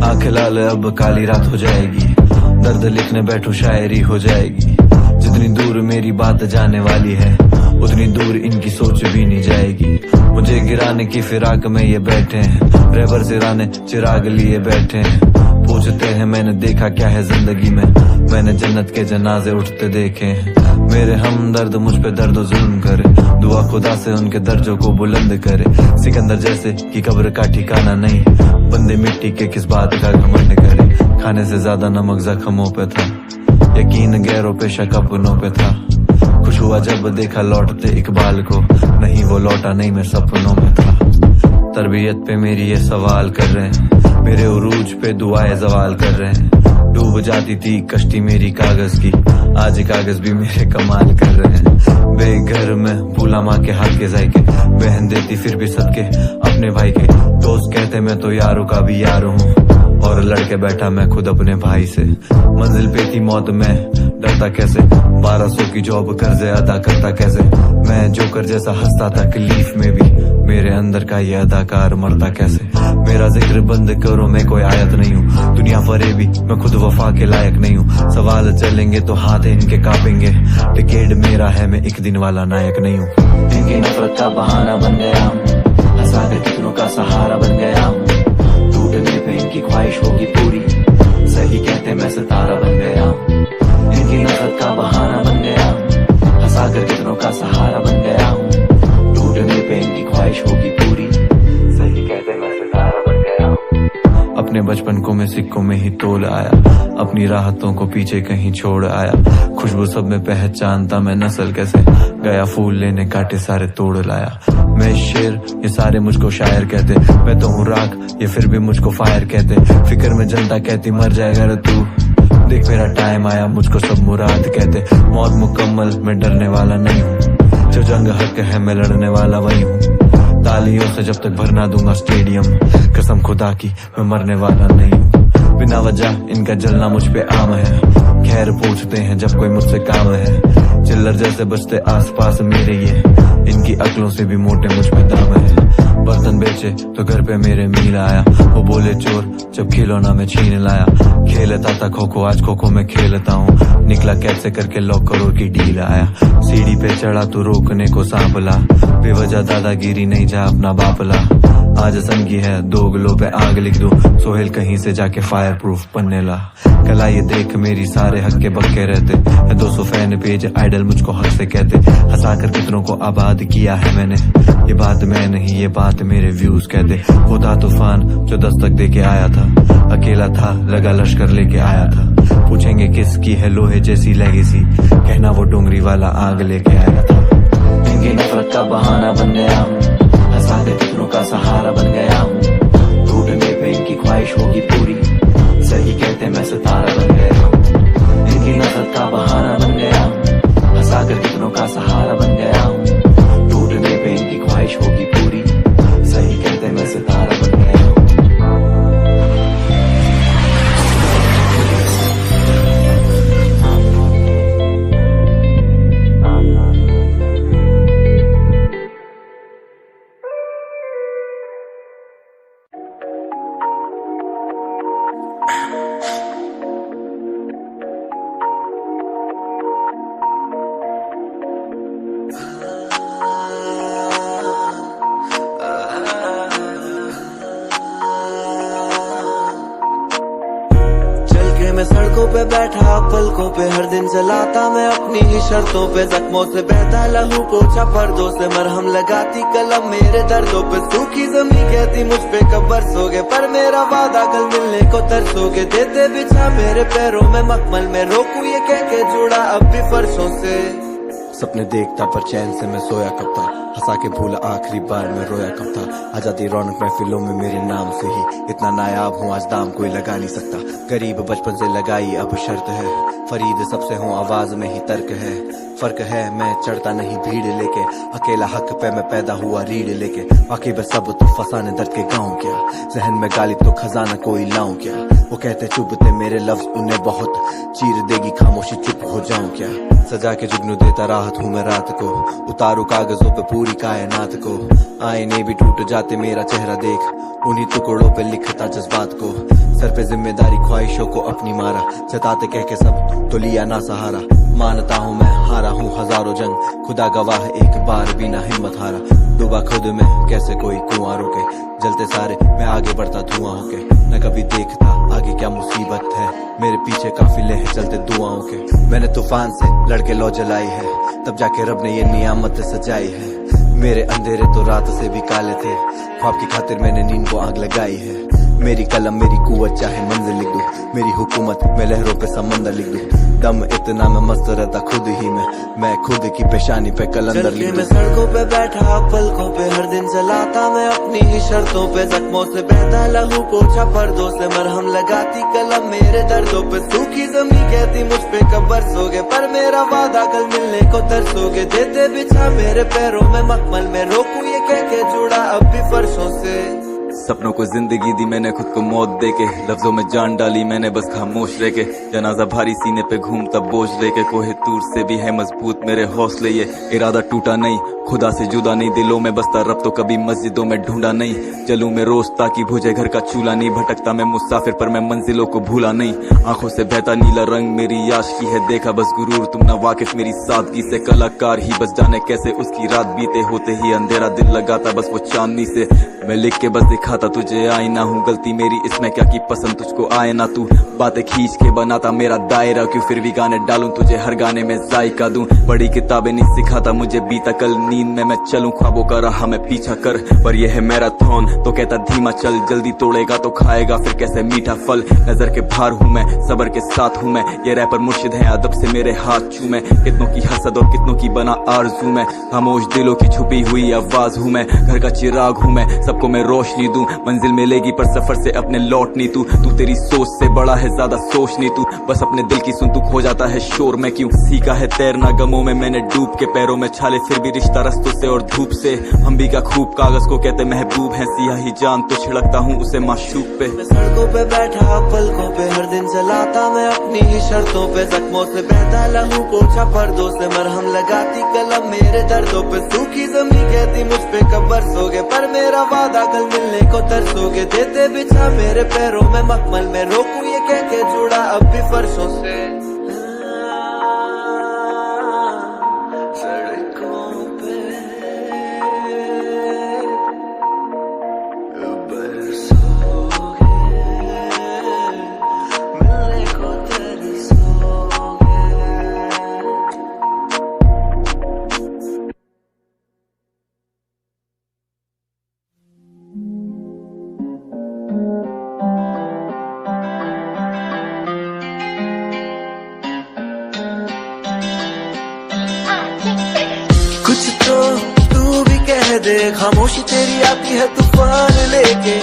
आंख लाल अब काली रात हो जाएगी, दर्द लिखने बैठो शायरी हो जाएगी। जितनी दूर मेरी बात जाने वाली है, उतनी दूर इनकी सोच भी नहीं जाएगी। मुझे गिराने की फिराक में ये बैठे हैं, रहबर सिराने चिराग लिए बैठे हैं। पूछते हैं मैंने देखा क्या है जिंदगी में, मैंने जन्नत के जनाजे उठते देखे हैं। मेरे हमदर्द मुझ पे दर्द जुल्म करे, दुआ खुदा से उनके दर्जों को बुलंद करे। सिकंदर जैसे की कब्र का ठिकाना नहीं, बंदे मिट्टी के किस बात का घमंड करे। खाने से ज्यादा नमक जख्मों पे था, यकीन गैरों पे शक अपनों पे था। खुश हुआ जब देखा लौटते इकबाल को, नहीं वो लौटा नहीं मैं सपनों में था। तरबियत पे मेरी ये सवाल कर रहे हैं, मेरे उरूज पे दुआएं जवाल कर रहे हैं। डूब जाती थी कश्ती मेरी कागज की, आज कागज भी मेरे कमाल कर रहे हैं। बेघर में भूला माँ के हाथ के जायके, बहन देती फिर भी सदके अपने भाई के। दोस्त कहते मैं तो यारों का भी यार हूँ, और लड़के बैठा मैं खुद अपने भाई से। मंजिल पे थी मौत में डरता कैसे, 1200 की जॉब कर्जे अदा करता कैसे। मैं जोकर जैसा हंसता तकलीफ में भी, मेरे अंदर का ये अदाकार मरता कैसे। मेरा जिक्र बंद करो मैं कोई आयत नहीं हूँ, दुनिया फरेबी मैं खुद वफा के लायक नहीं हूँ। सवाल चलेंगे तो हाथ इनके कांपेंगे, टिकट मेरा है मैं एक दिन वाला नायक नहीं हूँ। इनकी नफरत का बहाना बन गया हूँ, हंसा के कितनों का सहारा बन गया हूँ। टूटने पे इनकी ख्वाहिश होगी पूरी, सही कहते मैं सितारा बन गया हूँ। इनकी नफरत का बहाना बन गया हूँ, हंसा कर कितनों का सहारा बन गया हूँ। टूटने पे इनकी ख्वाहिश होगी पूरी, सही कहते मैं सितारा बन गया हूँ। अपने बचपन को मैं सिक्कों में ही तोल आया, अपनी राहतों को पीछे कहीं छोड़ आया। खुशबू सब में पहचानता मैं नस्ल कैसे, गया फूल लेने काटे सारे तोड़ लाया। मैं शेर ये सारे मुझको शायर कहते, मैं तो हूँ राख ये फिर भी मुझको फायर कहते। फिक्र में जनता कहती मर जाएगा रे तू, देख मेरा टाइम आया मुझको सब मुराद कहते। मौत मुकम्मल मैं डरने वाला नहीं हूँ, जो जंग हक है मैं लड़ने वाला वही हूँ। तालियों से जब तक भरना दूंगा स्टेडियम, कसम खुदा की मैं मरने वाला नहीं हूँ। बिना वजह इनका जलना मुझ पे आम है, खैर पूछते हैं जब कोई मुझसे काम है। चिल्लर जैसे बचते आसपास मेरे ये, इनकी अक्लों से भी मोटे मुझ पे दाम है। बर्तन बेचे तो घर पे मेरे मील आया, वो बोले चोर जब खिलौना में छीन लाया। खेलता था खो खो आज खो खो में खेलता हूँ, निकला कैसे करके 100 करोड़ की डील आया। सीढ़ी पे चढ़ा तो रोकने को सांप ला, बेवजह दादागिरी नहीं जा अपना बाप ला। आज संगी है 2 गलों पे आग लिख दूं, सोहेल कहीं से जाके फायर प्रूफ पन्ने ला। कला ये देख मेरी सारे हक के बक्के रहते, 200 फैन पेज आइडल मुझको हक से कहते। हंसाकर कितनों को आबाद किया है मैंने, ये बात मैं नहीं ये बात मेरे व्यूज कहते। वो था तूफान जो दस्तक दे के आया था, अकेला था लगा लश्कर लेके आया था। पूछेंगे किसकी है लोहे जैसी लेगेसी, कहना वो डोंगरी वाला आग लेके आया था। इनकी नफरत का बहाना बन गया हूँ, हंसा के कितनों का सहारा बन गया हूँ। टूटने पे इनकी ख्वाहिश होगी पूरी, सही कहते मैं सितारा बन गया हूँ। इनकी नफरत का बहाना बन गया हूँ, हंसा कर कितनों का सहारा बन गया हूँ। टूटने पे इनकी ख्वाहिश होगी पूरी, सही कहते मैं सितारा बन गया हूँ। मैं सड़कों पे बैठा पलकों पे हर दिन चलाता मैं अपनी ही शर्तों पे। जख्मों से बहता लहू पोछा पर्दों से मरहम लगाती कलम मेरे दर्दों पे। सूखी जमीन कहती मुझ पे कब बरसोगे, पर मेरा वादा कल मिलने को तरसोगे। देते बिछा मेरे पैरों में मखमल में, रोकू ये कह के जुड़ा अब भी फर्शों से। सपने देखता पर चैन से मैं सोया कब था, हंसा के भूला आखिरी बार मैं रोया कब था। आ जाती रौनक महफिलों में मेरे नाम से ही, इतना नायाब हूँ आज दाम कोई लगा नहीं सकता। गरीब बचपन से लगाई अब शर्त है, फरीद सबसे हूँ आवाज में ही तर्क है। फर्क है मैं चढ़ता नहीं भीड़ लेके, अकेला हक पे मैं पैदा हुआ रीढ़ लेके। बाकी बस सब तो फसाने दर्द के गाँव क्या, जहन में गालिब तो खजाना कोई लाऊं क्या। वो कहते चुभते मेरे लफ्ज उन्हें बहुत, चीर देगी खामोशी चुप हो जाऊं क्या। सजा के जुगनू देता राहत हूँ मैं रात को, उतारू कागजों पे पूरी कायनात को। आईने भी टूट जाते मेरा चेहरा देख, उन्हीं टुकड़ों पे लिखता जज्बात को, सर पे जिम्मेदारी ख्वाहिशों को अपनी मारा, जताते कह के सब तो लिया ना सहारा। मानता हूँ मैं हारा हूँ हजारों जंग, खुदा गवाह एक बार भी ना हिम्मत हारा। डूबा खुद में कैसे कोई कुआं रोके, जलते सारे मैं आगे बढ़ता धुआं होके। न कभी देखता आगे क्या मुसीबत है, मेरे पीछे काफिले हैं चलते दुआओं के। मैंने तूफान से लड़के लो जलाई है, तब जाके रब ने ये नियामत सजाई है। मेरे अंधेरे तो रात से भी काले थे, ख्वाब की खातिर मैंने नींद को आग लगाई है। मेरी कलम मेरी कुव्वत चाहे मंजिल लिख दूं, मेरी हुकूमत मैं लहरों पे समंदर लिख दूं। दम इतना मैं मस्त रहता खुद ही में, मैं खुद की पेशानी पे कलंदर लिख दूं। मैं सड़कों पे बैठा पलकों पे हर दिन चलाता मैं अपनी ही शर्तों पे, जख्मों से बहता लहू पोछा पर्दों से मरहम लगाती कलम मेरे दर्दों पे। सूखी जमीन कहती मुझ पे कब बरसोगे, पर मेरा वादा कल मिलने को तरसोगे। देते बिछा मेरे पैरों में मखमल में, रोकूं ये कह के जुड़ा अब भी फर्शों से। सपनों को जिंदगी दी मैंने, खुद को मौत देके लफ्जों में जान डाली मैंने बस खामोश रह के। जनाजा भारी सीने पे घूमता बोझ लेके, कोहे तूर से भी है मजबूत मेरे हौसले। ये इरादा टूटा नहीं, खुदा से जुदा नहीं, दिलों में बसता रब तो कभी मस्जिदों में ढूंढा नहीं। चलूं मैं रोज ताकि बुझे घर का चूल्हा नहीं, भटकता मैं मुसाफिर पर मैं मंजिलों को भूला नहीं। आंखों से बहता नीला रंग मेरी आशिकी है, देखा बस गुरूर तुम ना वाकिफ मेरी सादगी से। कलाकार ही बस जाने कैसे उसकी रात बीते, होते ही अंधेरा दिल लगाता बस वो चांदनी से। मैं लिख के बस दिखाता तुझे आईना हूँ, गलती मेरी इसमें क्या की पसंद तुझको आए ना। तू बातें खींच के बनाता मेरा दायरा, क्यों फिर भी गाने डालूं तुझे हर गाने में जायका दूं। बड़ी किताबें नहीं सिखाता मुझे बीता कल, नींद में मैं चलूं ख्वाबों का राह में पीछा कर। पर यह है मैराथन तो कहता धीमा चल, जल्दी तोड़ेगा तो खाएगा फिर कैसे मीठा फल। नजर के भार हूँ मैं, सबर के साथ हूँ मैं, ये रैपर मुर्शिद है अदब से मेरे हाथ चूमे। कितनों की हसद और कितनों की बना आरज़ू मैं, खामोश दिलों की छुपी हुई आवाज हूँ मैं। घर का चिराग हूँ मैं, सबको मैं रोशनी दूं, मंजिल मिलेगी पर सफर से अपने लौट नहीं। तू तेरी सोच से बड़ा है ज्यादा सोच नहीं, तू बस अपने दिल की सुन तू खो जाता है शोर में। क्यों सीखा है तैरना गमों में मैंने डूब के, पैरों में छाले फिर भी रिश्ता रस्तों से और धूप से। हम भी का खूब कागज को कहते महबूब है, सियाही जान तो छिड़कता हूँ उसे माशूक पे। मैं सड़कों पे बैठा पलकों पे हर दिन चलाता मैं अपनी ही शर्तों पे, जख्मों से बहता लहू पोछा पर्दों से मरहम लगाती कलम मेरे दर्दों पे। सूखी जमीन कहती मुझ पे कब बरसोगे, पर मेरा वादा कल मिलने को तरसोगे। देते बिछा मेरे पैरों में मखमल में, रोकूं ये कह के जुड़ा अब भी फर्शों से। सड़कों पे बरसोगे, मिलने को तरसोगे। कुछ तो तू भी कह दे, खामोशी तेरी आती है तूफान लेके।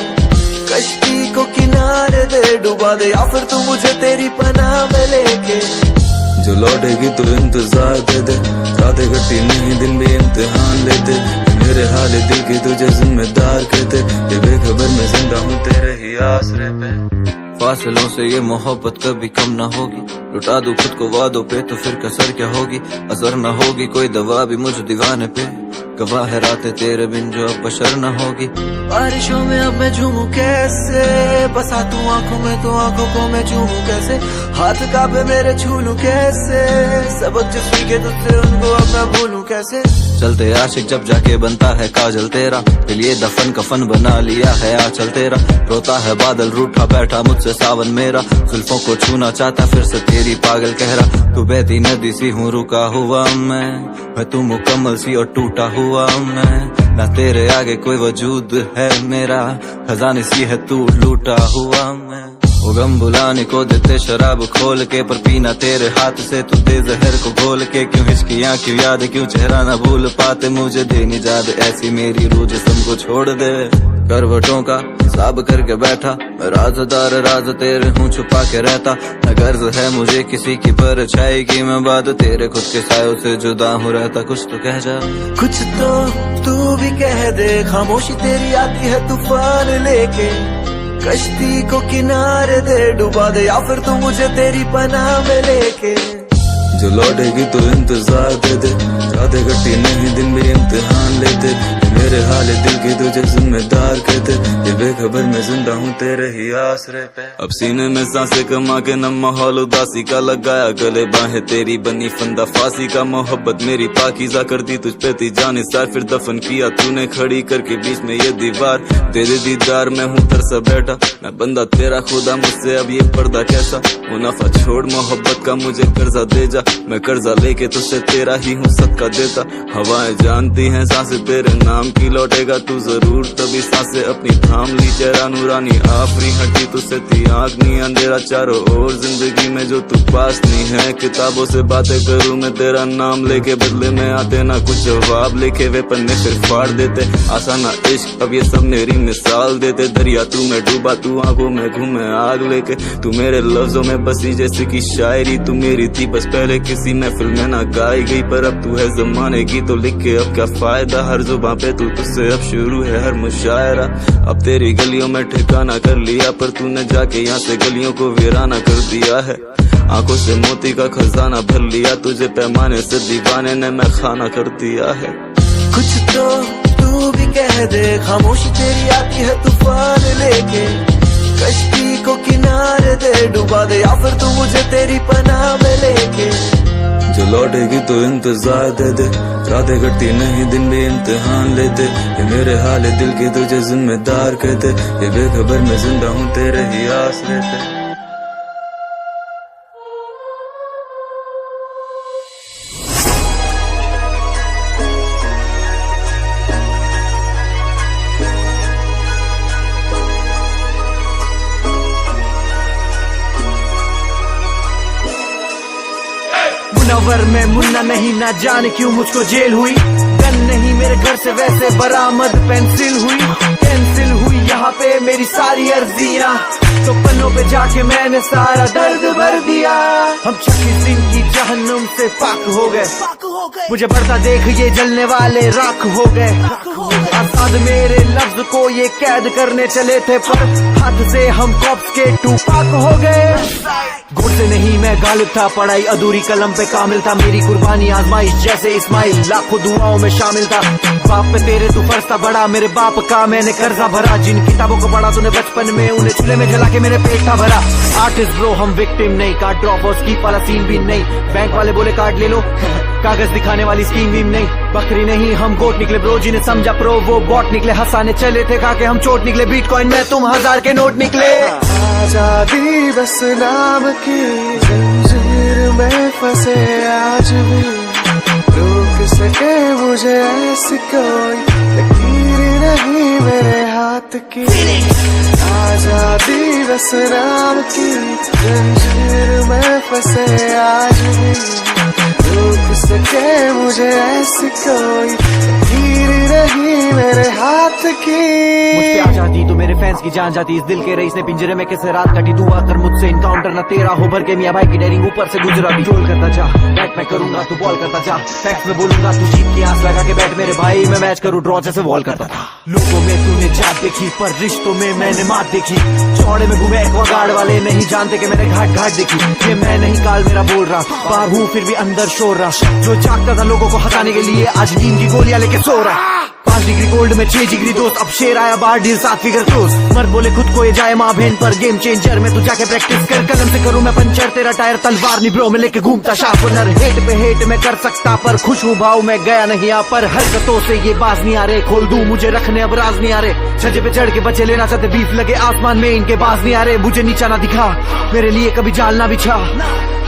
कश्ती को किनारे दे डुबा दे, या फिर तू मुझे तेरी पनाह में लेके। जो लौटेगी तो इंतजार दे दे, रातें कटी नहीं दिन भी इम्तिहान लेते। मेरे हाल दिल की तुझे जिम्मेदार कहते, ये बेखबर में जिंदा हूँ तेरे ही आसरे पे। फासलों से ये मोहब्बत कभी कम ना होगी, लुटा दूं खुद को वादों पे तो फिर कसर क्या होगी। असर ना होगी कोई दवा भी मुझ दीवाने पे, गवाह है रातें तेरे बिन जो अब बशर न होगी। बारिशों में अब मैं झूमूं कैसे, बसा तू आंखों में तो आंखों को मैं झूमूं कैसे। हाथ कांपे मेरे छू लूं कैसे, सबक जो सीखे तुझसे उनको अब मैं भूलूं कैसे। चलते आशिक जब जाके बनता है काजल तेरा, दिल ये दफन कफन बना लिया है आंचल तेरा। रोता है बादल रूठा बैठा मुझसे सावन मेरा, जुल्फों को छूना चाहता फिर से तेरी पागल कह रहा। तू बहती नदी सी हूँ रुका हुआ मैं तू मुकम्मल सी और टूटा हुआ मैं। ना तेरे आगे कोई वजूद है मेरा, खजाने सी है तू लूटा हुआ मैं। वो गम बुलाने को देते शराब खोल के, पर पीना तेरे हाथ से तू दे जहर को घोल के। क्यों हिचकियां क्यों याद क्यों चेहरा ना भूल पाते, मुझे देनी याद ऐसी मेरी रूह जिस्म को छोड़ दे। करवटों का हिसाब करके बैठा मैं, राज़दार राज तेरे हूँ छुपा के रहता। न गर्ज है मुझे किसी की परछाई की, मैं बाद तेरे खुद के सायों से जुदा हूँ रहता। कुछ तो कह जा, कुछ तो तू भी कह दे, खामोशी तेरी आती है तूफान लेके। कश्ती को किनारे दे डुबा दे, या फिर तू मुझे तेरी पनाह में लेके। जो लौटेगी तो इंतजार दे दे, रातें कटी नहीं दिन भी इम्तिहान लेते। मेरे हाल दिल के तुझे जिम्मेदार कहते, ये बेखबर मैं जिंदा हूँ तेरे ही आसरे पे। अब सीने में सांसें कमा के न माहौल उदासी का लगाया, गले बाहें तेरी बनी फंदा फांसी का। मोहब्बत मेरी पाकीज़ा कर दी तुझ पे थी जाने सार, फिर दफन किया तूने खड़ी करके बीच में ये दीवार। तेरे दीदार में हूँ तरसा बैठा, मैं बंदा तेरा खुदा मुझसे अब ये पर्दा कैसा। मुनाफा छोड़ मोहब्बत का मुझे कर्जा दे जा, मैं कर्जा लेके तुझसे तेरा ही हूँ सदका देता। हवाएं जानती हैं सांसें तेरे नाम की, लौटेगा तू जरूर तभी सांसें अपनी थाम ली। चेहरा नूरानी आफरी हटी तुझसे थी आँख नहीं अंधेरा चारों ओर जिंदगी में जो तू पास नहीं है। किताबों से बातें करूँ मैं तेरा नाम लेके, बदले में आते ना कुछ जवाब लेके, वे पन्ने फिर फाड़ देते। आसाना इश्क अब ये सब मेरी मिसाल देते, दरिया तू में डूबा तू आंखों में घूमे आग लेके। तू मेरे लफ्जों में बसी जैसे की शायरी, तू मेरी थी बस पहले किसी महफिल में ना गाई गई, पर अब तू है जमाने की तो लिख के अब क्या फायदा। हर जुबान पे तू तुझसे अब शुरू है हर मुशायरा। अब तेरी गलियों में ठिकाना कर लिया, पर तूने जाके यहाँ से गलियों को वीराना कर दिया है। आंखों से मोती का खजाना भर लिया, तुझे पैमाने से दीवाने ने मैं खाना कर दिया है। कुछ तो तू भी कह दे, खामोशी तेरी आती है तूफान लेके, कश्ती को किनारे दे डुबा दे, या फिर तू मुझे तेरी पनाह में लेके। जो लौटेगी तो इंतजार दे दे, रातें कटती नहीं दिन भी इम्तिहान लेते, ये मेरे हाल दिल के तुझे जिम्मेदार कहते, ये बेखबर मैं जिंदा हूँ तेरे ही आसरे पे। मुनव्वर में मुन्ना नहीं, ना जाने क्यों मुझको जेल हुई। गन नहीं मेरे घर से वैसे बरामद पेंसिल हुई, कैंसिल हुई यहाँ पे मेरी सारी अर्जियां, तो पन्नों पे जाके मैंने सारा दर्द भर दिया। हम 26 दिन की जहन्नुम से पाक हो गए, मुझे बढ़ता देख ये जलने वाले राख हो गए। आजाद मेरे लफ्ज को ये कैद करने चले थे, पर हाथ से हम कॉप्स के टूपाक हो गए। गुड़ से नहीं मैं गालिब था, पढ़ाई अधूरी कलम पे कामिल था, मेरी कुर्बानी आजमाइश जैसे इस्माइल लाखों दुआओं में शामिल था। बाप पे तेरे तू फर्ज था बड़ा, मेरे बाप का मैंने कर्जा भरा, जिन किताबों को पढ़ा तूने बचपन में उन्हें चूल्हे में जला के मेरे पेट था भरा। आर्टिस्ट ब्रो हम विक्टिम नहीं, कार्ड ड्रॉप और स्कीप वाला सीन भी नहीं, बैंक वाले बोले कार्ड ले लो, कागज दिखाने वाली स्कीम भी नहीं। बकरी नहीं हम गोट निकले ब्रो, जिन्हें समझा प्रो वो बॉट निकले, हंसाने चले थे खा के हम चोट निकले, बिटकॉइन में तुम 1000 के नोट निकले। आजादी बस नाम की जंजीर में फंसे आज भी, रोक सके मुझे ऐसी कोई लकीर नहीं मेरे हाथ की। आजादी बस नाम की जंजीर में फंसे आज भी, रोक सके मुझे ऐसी कोई लकीर नहीं मेरे हाथ की। मुझ पे आ जाती तो मेरे फैंस की जान जाती, इस दिल के रईस ने पिंजरे में कैसे रात कटी। दुआ कर मुझसे इनकाउंटर न तेरा हो, भर के मियां भाई की डेयरिंग ऊपर से गुजरा भी। गोल करता जा बैट मैं करूंगा तू बॉल करता जा, फैक्स में बोलूंगा तू जीत की आस लगा के बैठ मेरे भाई, मैं मैच करूं ड्रॉ जैसे वॉल करता था। लोगों में तूने जात देखी, पर रिश्तों में मैंने मात देखी। चौड़े में घूमे एक्वागार्ड वाले नहीं जानते कि मैंने घाट घाट देखी। ये मैं नहीं काल मेरा बोल रहा, बाहर हूँ फिर भी अंदर शोर रहा, जो जागता था लोगों को हटाने के लिए आज नींद की गोलियां लेके सो रहा। 5 डिग्री गोल्ड में 6 डिग्री दोस्त, अब शेर आया बाहर डील 7 फिगर क्लोज। मर्द बोले खुद को ये जाए माँ बहन पर, गेम चेंजर में तू जाके प्रैक्टिस कर, कलम से करूँ मैं पंचर तेरा टायर, तलवार नहीं ब्रो में लेके घूमता शार्पनर। हेट पे हेट में कर सकता पर खुश हूँ भाव में गया नहीं यहाँ पर, हरकतों से ये बाज नहीं आ रहे, खोल दूं मुझे रखने अब राज नहीं आ रहे। छज्जे पे चढ़ के बच्चे लेना चाहते बीफ लगे आसमान में, इनके बाज नहीं आ रहे। मुझे नीचा ना दिखा, मेरे लिए कभी जाल ना बिछा,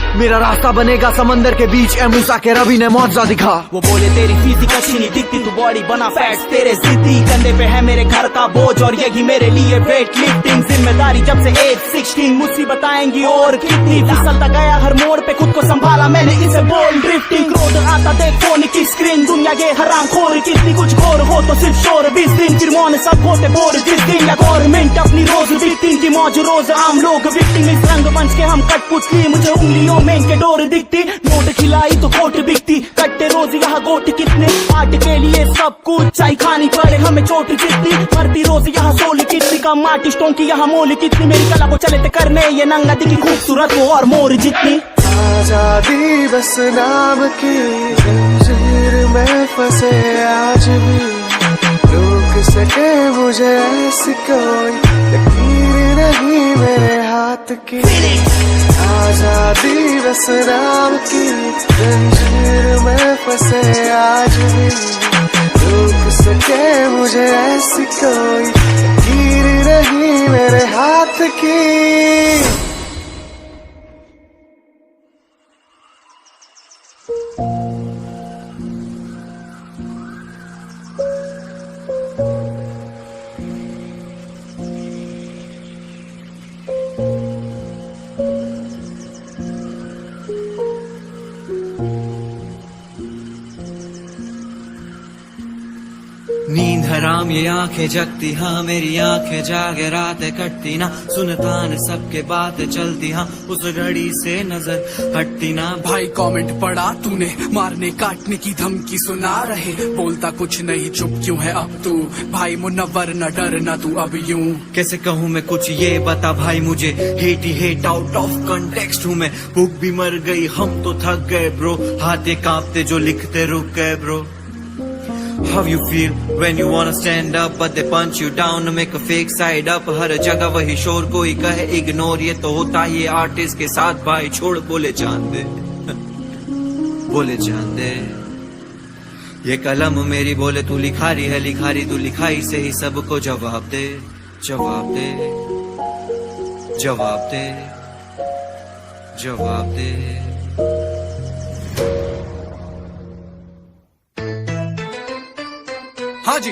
मेरा रास्ता बनेगा समंदर के बीच, ए मूसा के रवि ने मौजा दिखा। वो बोले तेरी फिजिक अच्छी नहीं दिखती, तू बॉडी बना फैट्स तेरे जिद्दी, कंधे पे है मेरे घर का बोझ और यही मेरे लिए वेट लिफ्टिंग। जिम्मेदारी जब से एज 16 मुसीबत आएंगी और कितनी, फिसलता गया हर मोड़ पे खुद को संभाला मैंने, इसे बोल ड्रिफ्टिंग। क्रोध आता देख फोन की स्क्रीन, दुनिया ये हराम खोर कितनी कुछ घोर हो तो सिर्फ शोर। 20 दिन फिर मौन सब होते बोर, जिस दिन या गवर्नमेंट अपनी रोज विक्टिम की मौज, रोज आम लोग विक्टिम। इस रंग मंच के हम कठपुतली, मुझे उंगलियों में इनके डोर दिखती, नोट खिलाई तो कोट बिकती, कट्टे रोज यहाँ गोट कितने, आर्ट के लिए सब कुछ चाय खानी पड़े हमें चोट जितनी, मरती रोज यहाँ सोल कितनी, कम आर्टिस्टों की यहाँ मोल कितनी, मेरी कला को चले करने ये नंगा दिखी खूबसूरत हो और मोर जितनी। आजादी बस नाम की जंजीर में फंसे आज भी, हाथ की आजादी बस नाम की जंजीर में फंसे आज भी रोक सके मुझे ऐसी कोई हीर नहीं मेरे हाथ की। नींद हराम ये आंखें जगती हाँ मेरी आंखें जागे रातें कटती ना सुनता न सबके बातें चलती हाँ उस घड़ी से नजर हटती ना। भाई कमेंट पढ़ा तूने मारने काटने की धमकी सुना रहे बोलता कुछ नहीं चुप क्यों है अब तू भाई मुनव्वर न डर न तू अब यूं कैसे कहूँ मैं कुछ ये बता भाई मुझे hate he hate out of context हूँ मैं बुक भी मर गई हम तो थक गए ब्रो हाथ ये कांपते जो लिखते रुक गए bro. How you feel when you wanna stand up but they punch you down to make a fake side up। हर जगह वही शोर कोई कहे इग्नोर ये तो होता ही आर्टिस्ट के साथ भाई छोड़ बोले चांद दे बोले चांद दे। ये कलम मेरी बोले तू लिखारी है लिखारी तू लिखाई से ही सबको जवाब दे जवाब दे जवाब दे जवाब दे। हाँ जी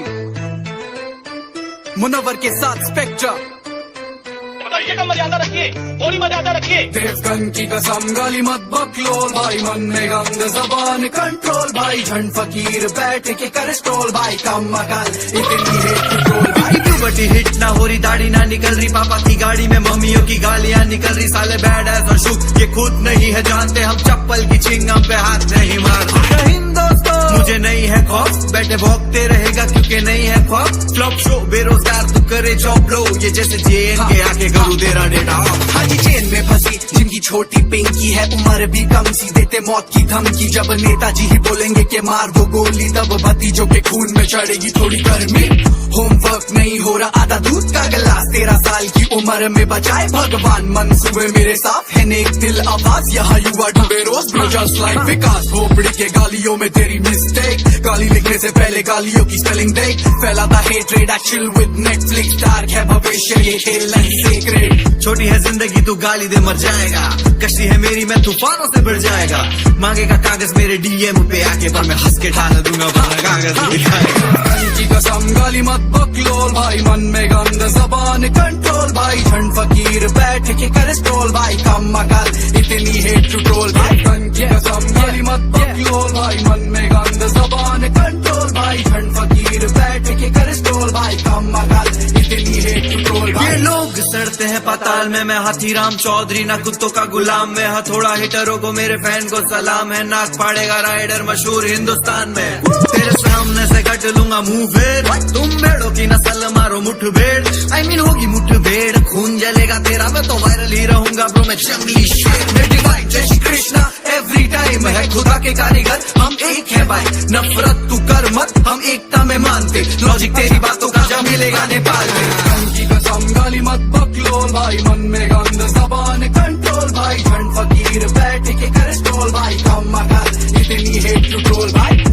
मुनव्वर के साथ स्पेक्ट्रा बताइए का मर्यादा रखिए थोड़ी मर्यादा रखिए। देवगन की कसम गाली मत बकलो भाई मन में गंद जबान कंट्रोल भाई झंड फकीर बैठ के कर स्टोल भाई कम मकाल इतनी है कंट्रोल भाई। बटी हिट ना हो रही दाढ़ी ना निकल रही पापा की गाड़ी में मम्मियों की गालियां निकल रही साले बैड एज और शुक ये खुद नहीं है जानते हम चप्पल की चिंगम पे हाथ नहीं मारते। दोस्तों मुझे नहीं है खौफ बैठे भौंकते रहेगा क्योंकि नहीं है खौफ फ्लॉप शो बेरोजगार तू करे जॉब लो ये जैसे जेल के आके करूँ तेरा डेटा। हाँ जी चेन में फंसी जिनकी छोटी पिंकी है उम्र भी कम सी देते मौत की धमकी जब नेताजी ही बोलेंगे कि मार दो गोली तब भतीजों के खून में चढ़ेगी थोड़ी गर्मी। होमवर्क नहीं हो रहा आधा दूध का गिलास 13 साल की उम्र में बचाए भगवान मंसूबे मेरे साथ है नेक दिल आवाज यहाँ युवा डूबे रोज जस्ट लाइक विकास भोपड़ी के गालियों में तेरी मिस्टेक गाली लिखने से पहले गालियों की स्पेलिंग देख फैलाता hatred actual with Netflix dark है भविष्य ये खेल सीक्रेट। छोटी है जिंदगी तू गाली दे मर जाएगा कश्ती है मेरी मैं तूफानों से बढ़ जाएगा मांगेगा कागज मेरे डीएम पे आके पर मैं हंस के ठान दूंगा कागज दिखाएगा। की कसम गाली मत बकलोल भाई मन में गंद जबान कंट्रोल भाई झंड फकीर बैठ के कर स्टोल भाई कम मकाल इतनी हेट टू ट्रोल भाई की कसम गाली मत बकलोल भाई मन में गंद जबान कंट्रोल भाई झंड फकीर बैठ के कर स्टोल भाई कम मकाल इतनी हेट टू ट्रोल भाई। ये लोग सड़ते हैं पाताल में मैं हाथीराम चौधरी ना कुत्तों का गुलाम में हथौड़ा हिटरों को मेरे फैन को सलाम है नाक फाड़ेगा राइडर मशहूर हिंदुस्तान में तेरे सामने से कट लूंगा मुंह फेर तुम भेड़ों की नस्ल मारो मुठभेड़ आई मीन होगी मुठभेड़ खून जलेगा तेरा मैं तो वायरल ही रहूंगा ब्रो मैं जंगली शेर मैं डिवाइन जय श्री कृष्णा एवरी टाइम है खुदा के कारीगर हम एक है भाई नफरत तू कर मत हम एकता में मानते लॉजिक तेरी बातों का जब मिलेगा नेपाल में। की कसम गाली मत बकलोल भाई मन में गंद जबान कंट्रोल भाई झंड फकीर बैठ के कर स्टोल भाई कम मकाल इतनी हेट टू ट्रोल भाई।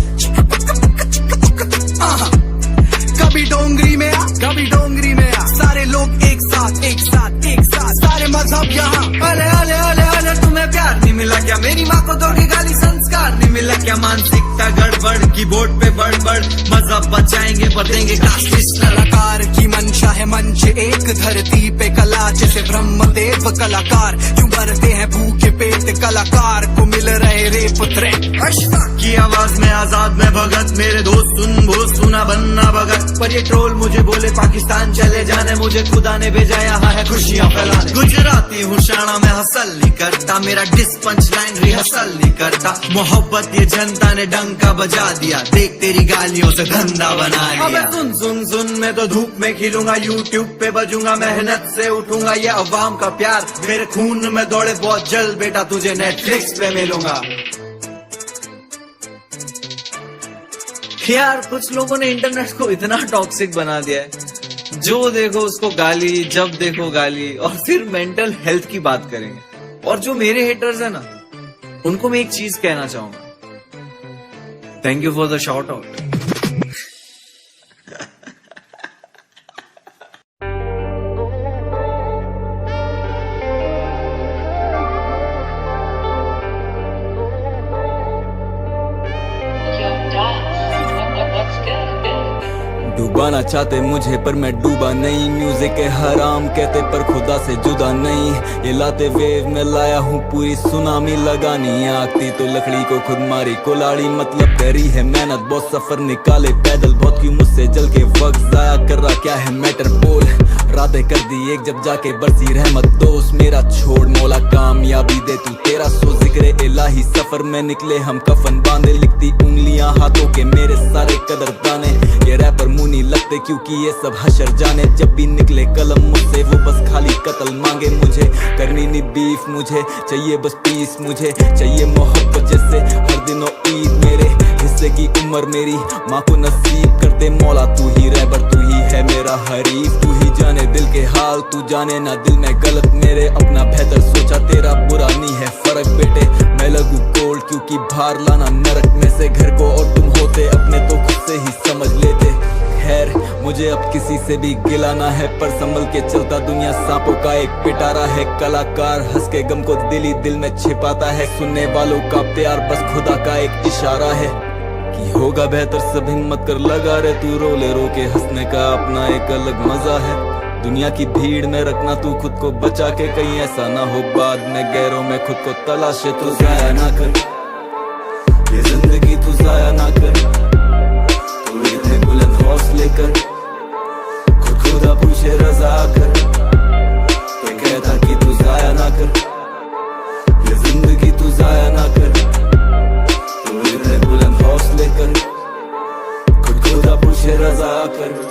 कभी डोंगरी में आ कभी डोंगरी में आ सारे लोग एक साथ एक साथ एक साथ सारे मजहब यहाँ अले अले अले अले तुम्हें प्यार नहीं मिला क्या मेरी माँ को दोगे गाली संस्कार नहीं मिला क्या मानसिकता गड़बड़ कीबोर्ड पे बड़बड़ मजहब बचाएंगे बदलेंगे कलाकार की मंशा है मंच एक धरती पे कला जैसे ब्रह्मदेव कलाकार क्यों मरते हैं भूखे पेट कलाकार को मिल रहे रेप थ्रेट। अशफाक की आवाज में आजाद में भगत मेरे दोस्त सुन भोज सुना बनना भगत पर ये ट्रोल मुझे बोले पाकिस्तान चले जाने मुझे खुदा ने भेजा यहाँ है खुशियाँ फैलाने। गुजराती हूँ शाना में हसल नहीं करता मेरा डिस पंच लाइन रिहर्सल नहीं करता मोहब्बत ये जनता ने डंका बजा दिया देख तेरी गालियों से धंधा बना दिया। सुन सुन सुन मैं तो धूप में खिलूंगा यूट्यूब पे बजूंगा मेहनत से उठूंगा ये अवाम का प्यार मेरे खून में दौड़े बहुत जल्द बेटा तुझे नेटफ्लिक्स पे मिलूंगा। यार कुछ लोगों ने इंटरनेट को इतना टॉक्सिक बना दिया है जो देखो उसको गाली, जब देखो गाली, और फिर मेंटल हेल्थ की बात करेंगे। और जो मेरे हेटर्स है ना, उनको मैं एक चीज कहना चाहूंगा, thank you for the shout out. डूबाना चाहते मुझे पर मैं डूबा नहीं, म्यूजिक है हराम कहते पर खुदा से जुदा नहीं। ये लाते वेव में लाया हूँ पूरी सुनामी लगानी, आगती तो लकड़ी को खुद मारी कुलाड़ी, मतलब करी है मेहनत बहुत सफर निकाले पैदल, बहुत क्यों मुझसे जल के वक्त जाया कर रहा, क्या है मैटर बोल। रातें कर दी एक जब जाके बरसी रहमत, दोस्त मेरा छोड़ मौला कामयाबी दे तू तेरा, सो जिक्र इलाही सफर में निकले हम कफन बांधे, लिखती उंगलियां हाथों के मेरे सारे कदरदाने, ये रैपर मुनी लगते क्योंकि ये सब हशर जाने, जब भी निकले कलम मुझसे वो बस खाली कत्ल मांगे, मुझे करनी नहीं बीफ, मुझे चाहिए बस पीस, मुझे चाहिए मोहब्बत जैसे हर दिनों ईद, मेरे हिस्से की उम्र मेरी माँ को नसीब करते मौला, तू ही रैपर तू ही है मेरा हरीफ, तू ही जाने दिल के हाल, तू जाने ना दिल में गलत मेरे, अपना बेहतर सोचा तेरा बुरा नहीं है फर्क बेटे, मैं लगू कोल्ड क्योंकि बाहर लाना नरक में से घर को, और तुम होते अपने तो खुद से ही समझ लेते। खैर मुझे अब किसी से भी गिलाना है, पर संभल के चलता दुनिया सांपों का एक पिटारा है, कलाकार हंस के गम को दिल ही दिल में छिपाता है, सुनने वालों का प्यार बस खुदा का एक इशारा है, कि होगा बेहतर सब हिम्मत कर लगा रे, तू रोले रो के हंसने का अपना एक अलग मजा है, दुनिया की भीड़ में रखना तू खुद को बचा के, कहीं ऐसा ना हो बाद में गैरों में खुद को तलाशे, तू जाया ना कर ये जिंदगी, तू जाया ना कर, तू इतने बुलंद हौसले कर, खुद खुदा पूछे रजा कर, ये कहता कि तू जाया ना कर ये जिंदगी, तू जाया ना कर, तू इतने बुलंद हौसले कर, खुद खुदा पूछे रजा कर।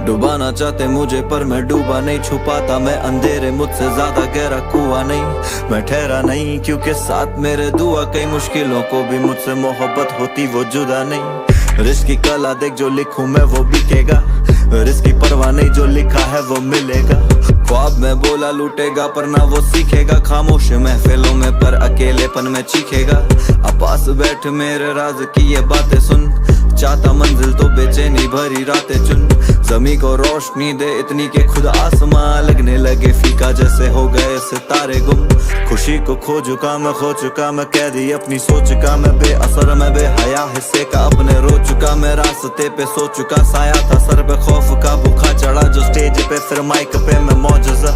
डुबाना चाहते मुझे पर मैं डूबा नहीं, छुपाता मैं अंधेरे मुझसे ज्यादा गहरा कुआं नहीं, मैं ठहरा नहीं क्योंकि साथ मेरे दुआ, कई मुश्किलों को भी मुझसे मोहब्बत होती वो जुदा नहीं, रिस्क की कला देख जो लिखूं मैं वो बिकेगा, रिस्क की परवाह नहीं जो लिखा है वो मिलेगा, ख्वाब में बोला लूटेगा पर ना वो सीखेगा, खामोश महफिलों में पर अकेलेपन में चीखेगा, अब पास बैठ मेरे राज की ये बातें सुन, चाहता मंजिल तो बेचैनी भरी रातें चुन, जमी को रोशनी दे इतनी के खुद आसमां लगने लगे फीका, जैसे हो गए सितारे गुम, खुशी को खो चुका मैं कैदी अपनी सोच का, मैं बेअसर मैं बेहया हिस्से का अपने रो चुका, मैं रास्ते पे सो चुका, साया था सर पे खौफ का बुखा चढ़ा जो स्टेज पे, फिर माइक पे मैं मौजूदा,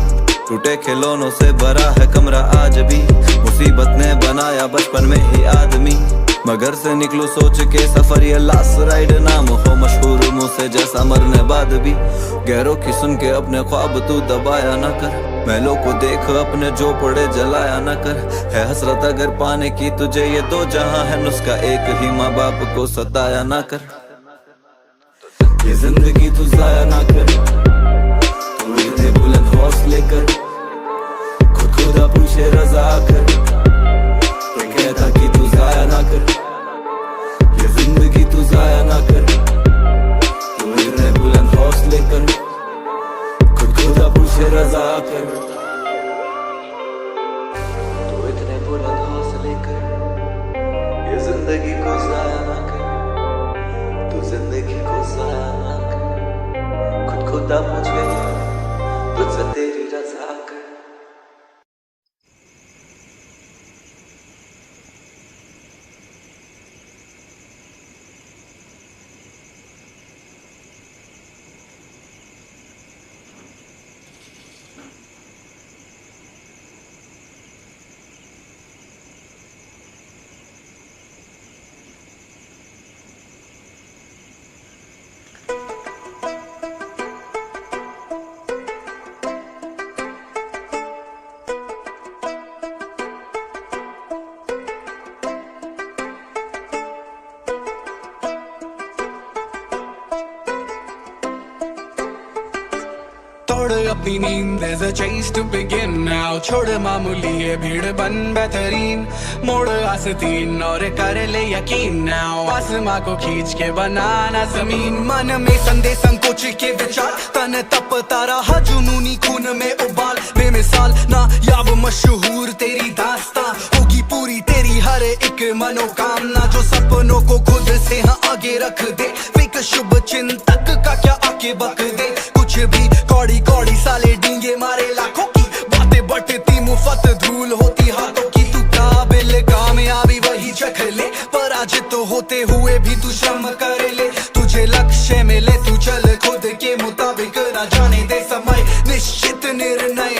टूटे खिलौनों से भरा है कमरा आज भी, मुसीबत ने बनाया बचपन में ही आदमी, मगर से निकलूं सोच के सफर ये लास्ट राइड नाम हो मशहूर मुझसे जैसा मरने बाद भी, गैरों की सुन के अपने ख्वाब तू दबाया ना कर, महलों को देख अपने जो पड़े जलाया ना कर, है हसरत अगर पाने की तुझे ये दो जहां है, नुस्खा एक ही माँ बाप को सताया ना कर, ये जिंदगी तू जाया ना कर, तू इतने बुलंद हौसले कर, खुद खुदा पूछे रजा कर, ये कहता कि तू जाया ना कर ये जिंदगी, तू जाया ना कर, तू इतने बुलंद हौसले कर, खुद खुदा पूछे रजा कर, तू इतने बुलंद हौसले कर, ये जिंदगी को जाया ना कर, तू जिंदगी को जाया ना कर, खुद खुदा मुझे तुझसे तेरी रजा कर। तोड़ अपनी नींद, there's a chase to begin now. छोड़ मामूली ये भीड़ बन बेहतरीन, मोड़ आस्तीन और कर ले यकीन now. आसमां को खींच के बनाना जमीन, मन में संदेह संकोच के विचार, तन तपता रहा जुनूनी खून में उबाल, बेमिसाल ना याब मशहूर तेरी दास्तां होगी पूरी तेरी हर एक मनोकामना, जो सपनों को खुद से हाँ आगे रख दे, एक शुभ चिंतक का क्या आके बक दे, कुछ भी कौड़ी कौड़ी साले डींगे मारे लाखों की बातें बटती मुफ्त धूल होती हाथों की, तू काबिल कामयाबी वही चख ले, पराजित तो होते हुए भी तू श्रम कर ले, तुझे लक्ष्य मिले तू चल खुद के मुताबिक, ना जाने दे समय निश्चित निर्णय,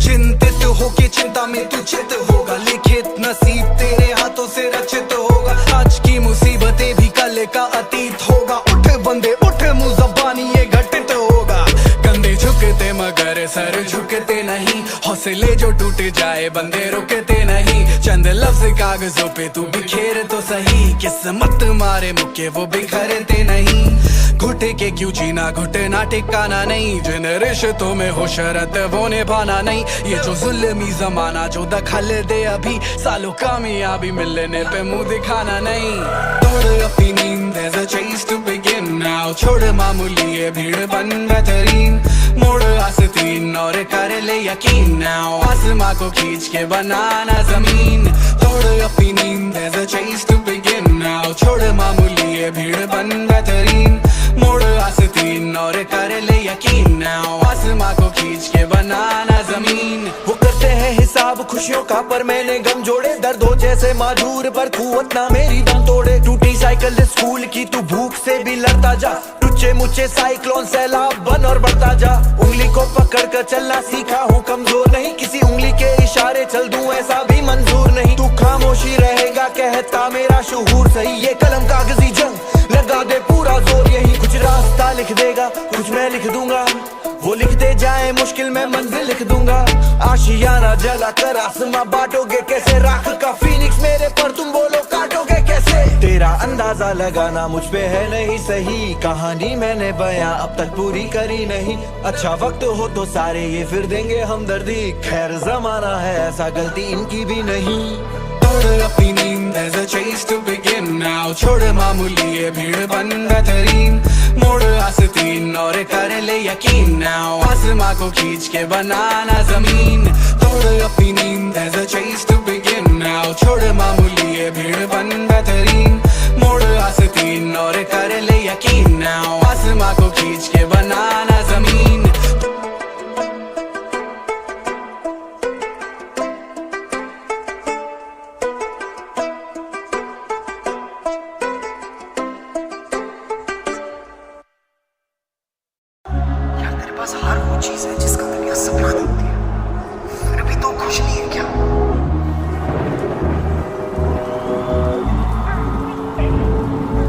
चिंतित होके चिंता में तू चित होगा, लिखित नसीब तेरे हाथों से रचित होगा, आज की मुसीबतें भी कल का अतीत होगा, उठ बंदे उठ मुज़ब्बानी ये घटित होगा, कंधे झुकते मगर सर झुकते नहीं, हौसले जो टूट जाए बंदे रुकते नहीं, चंद लफ्ज कागजों पे तू बिखेर तो सही, किस्मत मारे मुक्के वो बिखरते नहीं, घुटे के क्यों जीना घुटना टिकाना नहीं, जिन रिश्तों में हो शरत वो निभाना नहीं, ये जो जुल्मी जमाना जो दखल दे अभी, सालों कामयाबी मिलने पे मुंह दिखाना नहीं, तोड़ अपनी नींद, there's a chase to begin now. छोड़ मामूली ये भीड़ बन बेहतरीन, मोड़ आस्तीन और कर ले यकीन now. आसमां को खींच के बनाना जमीन, तोड़ अपनी नींद, there's a chase to begin now. छोड़ मामूली ये भीड़ बन बेहतरीन, मोड़ आस्तीन और कर ले यकीन now. आसमां को खींच के बनाना जमीन, वो करते हैं हिसाब खुशियों का पर मैंने गम जोड़े, दर्द हो जैसे माजूर पर कुव्वत ना मेरी दम तोड़े, टूटी साइकिल स्कूल की तू भूख से भी लड़ता जा, टुच्चे मुच्चे साइक्लोन सैलाब बन और बढ़ता जा, उंगली को पकड़ कर चलना सीखा हूँ कमजोर नहीं, किसी उंगली के इशारे चल दूं ऐसा भी मंजूर नहीं, तू खामोशी रहेगा कहता मेरा शुहूर सही, ये कलम कागजी जंग लगा दे पूरा जोर यही, कुछ रास्ता लिख देगा कुछ मैं लिख दूंगा, वो लिखते जाए मुश्किल में मंजिल लिख दूंगा, आशियाना जला कर आसमां बांटोगे कैसे, राख का फीनिक्स मेरे पर तुम बोलो काटोगे कैसे, तेरा अंदाजा लगाना मुझ पे है नहीं सही, कहानी मैंने बयां अब तक पूरी करी नहीं, अच्छा वक्त हो तो सारे ये फिर देंगे हमदर्दी, खैर जमाना है ऐसा गलती इनकी भी नहीं, तोड़ अपनी नींद, there's a chase to begin now. छोड़ मामूली ये भीड़ बन बेहतरीन, मोड़ आस्तीन और कर ले यकीन now. आसमां को खींच के बनाना जमीन, तोड़ अपनी नींद, there's a chase to begin now. छोड़ मामूली ये भीड़ बन बेहतरीन, मोड़ आस्तीन और कर ले यकीन now. आसमां को खींच के बनाना जमीन, हर वो चीज है जिसका दुनिया सब खरीदती है, फिर भी तो खुश नहीं है क्या?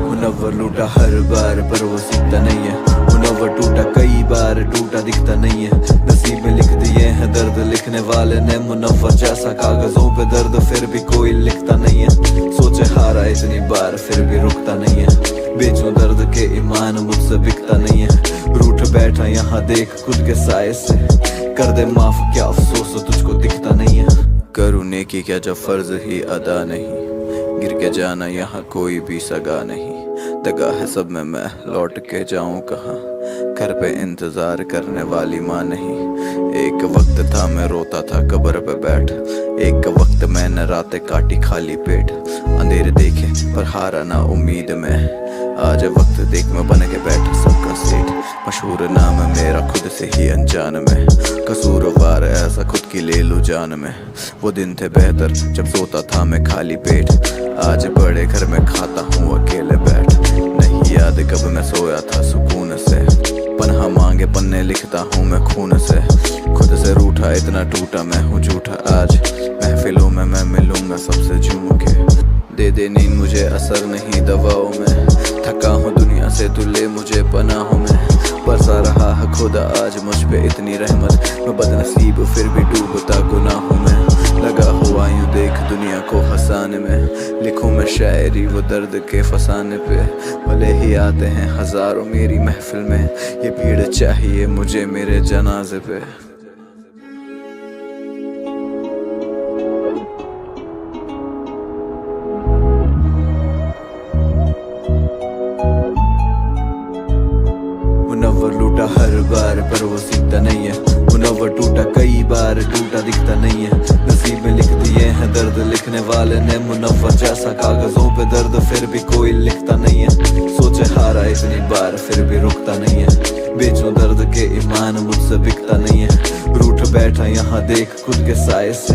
मुनव्वर लूटा हर बार पर वो सीखता नहीं है, मुनव्वर टूटा कई बार टूटा दिखता नहीं है, नसीब में लिख दिए हैं दर्द लिखने वाले ने, मुनव्वर जैसा कागजों पे दर्द फिर भी कोई लिखता नहीं है, सोचे हारा इतनी बार फिर भी रुकता नहीं है, बेचूं दर्द के ईमान मुझसे बिकता नहीं है, रूठ बैठा यहाँ देख खुद के साए से, कर दे माफ क्या अफसोस तुझको दिखता नहीं है, करूँ नेकी क्या जब फर्ज ही अदा नहीं, गिर के जाना यहाँ कोई भी सगा नहीं, दगा है सब में मैं लौट के जाऊँ कहाँ, घर पे इंतजार करने वाली माँ नहीं, एक वक्त था मैं रोता था कब्र पे बैठ, एक वक्त मैंने रातें काटी खाली पेट, अंधेरे देखे पर हारा ना उम्मीद में, आज वक्त देख मैं बन के बैठा सबका सेठ, मशहूर नाम है मेरा खुद से ही अनजान में, कसूरवार ऐसा खुद की ले लूं जान में, वो दिन थे बेहतर जब सोता था मैं खाली पेट, आज बड़े घर में खाता हूँ अकेले बैठ, नहीं याद कब मैं सोया था सुकून से, पन्हा मांगे पन्ने लिखता हूँ मैं खून से, खुद से रूठा इतना टूटा मैं हूँ झूठा, आज महफिलों में मैं मिलूंगा सबसे झूम के, दे नींद मुझे असर नहीं दवाओं में, थका हूँ दुनिया से तू ले मुझे पनाहों में, बरसा रहा है खुदा आज मुझ पे इतनी रहमत, मैं बदनसीब फिर भी डूबता गुनाहों में, लगा हुआ यूं देख दुनिया को हंसाने में, लिखूं मैं शायरी वो दर्द के फसाने पे। भले ही आते हैं हजारों मेरी महफिल में, ये भीड़ चाहिए मुझे मेरे जनाजे पे। मुनव्वर लूटा हर बार पर वो सीखता नहीं है, मुनव्वर टूटा कई बार टूटा दिखता नहीं है। नसीब में लिख दिए हैं दर्द लिखने वाले ने, मुनव्वर जैसा कागजों पे दर्द फिर भी कोई लिखता नहीं है। सोचे हारा इतनी बार फिर भी रुकता नहीं है, बेचूं दर्द के ईमान मुझसे बिकता नहीं है। रूठ बैठा यहाँ देख खुद के साए से,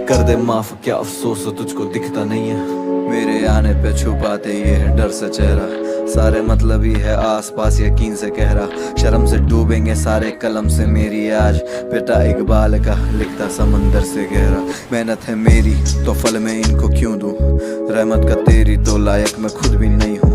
कर दे माफ क्या अफसोस तुझको दिखता नहीं है। मेरे आने पे छुपाते ये डर से चेहरा, सारे मतलब ही है आसपास यकीन से कह रहा। शर्म से डूबेंगे सारे कलम से मेरी आज, बेटा इकबाल का लिखता समंदर से गहरा। मेहनत है मेरी तो फल मैं इनको क्यों दूं, रहमत का तेरी तो लायक मैं खुद भी नहीं हूँ।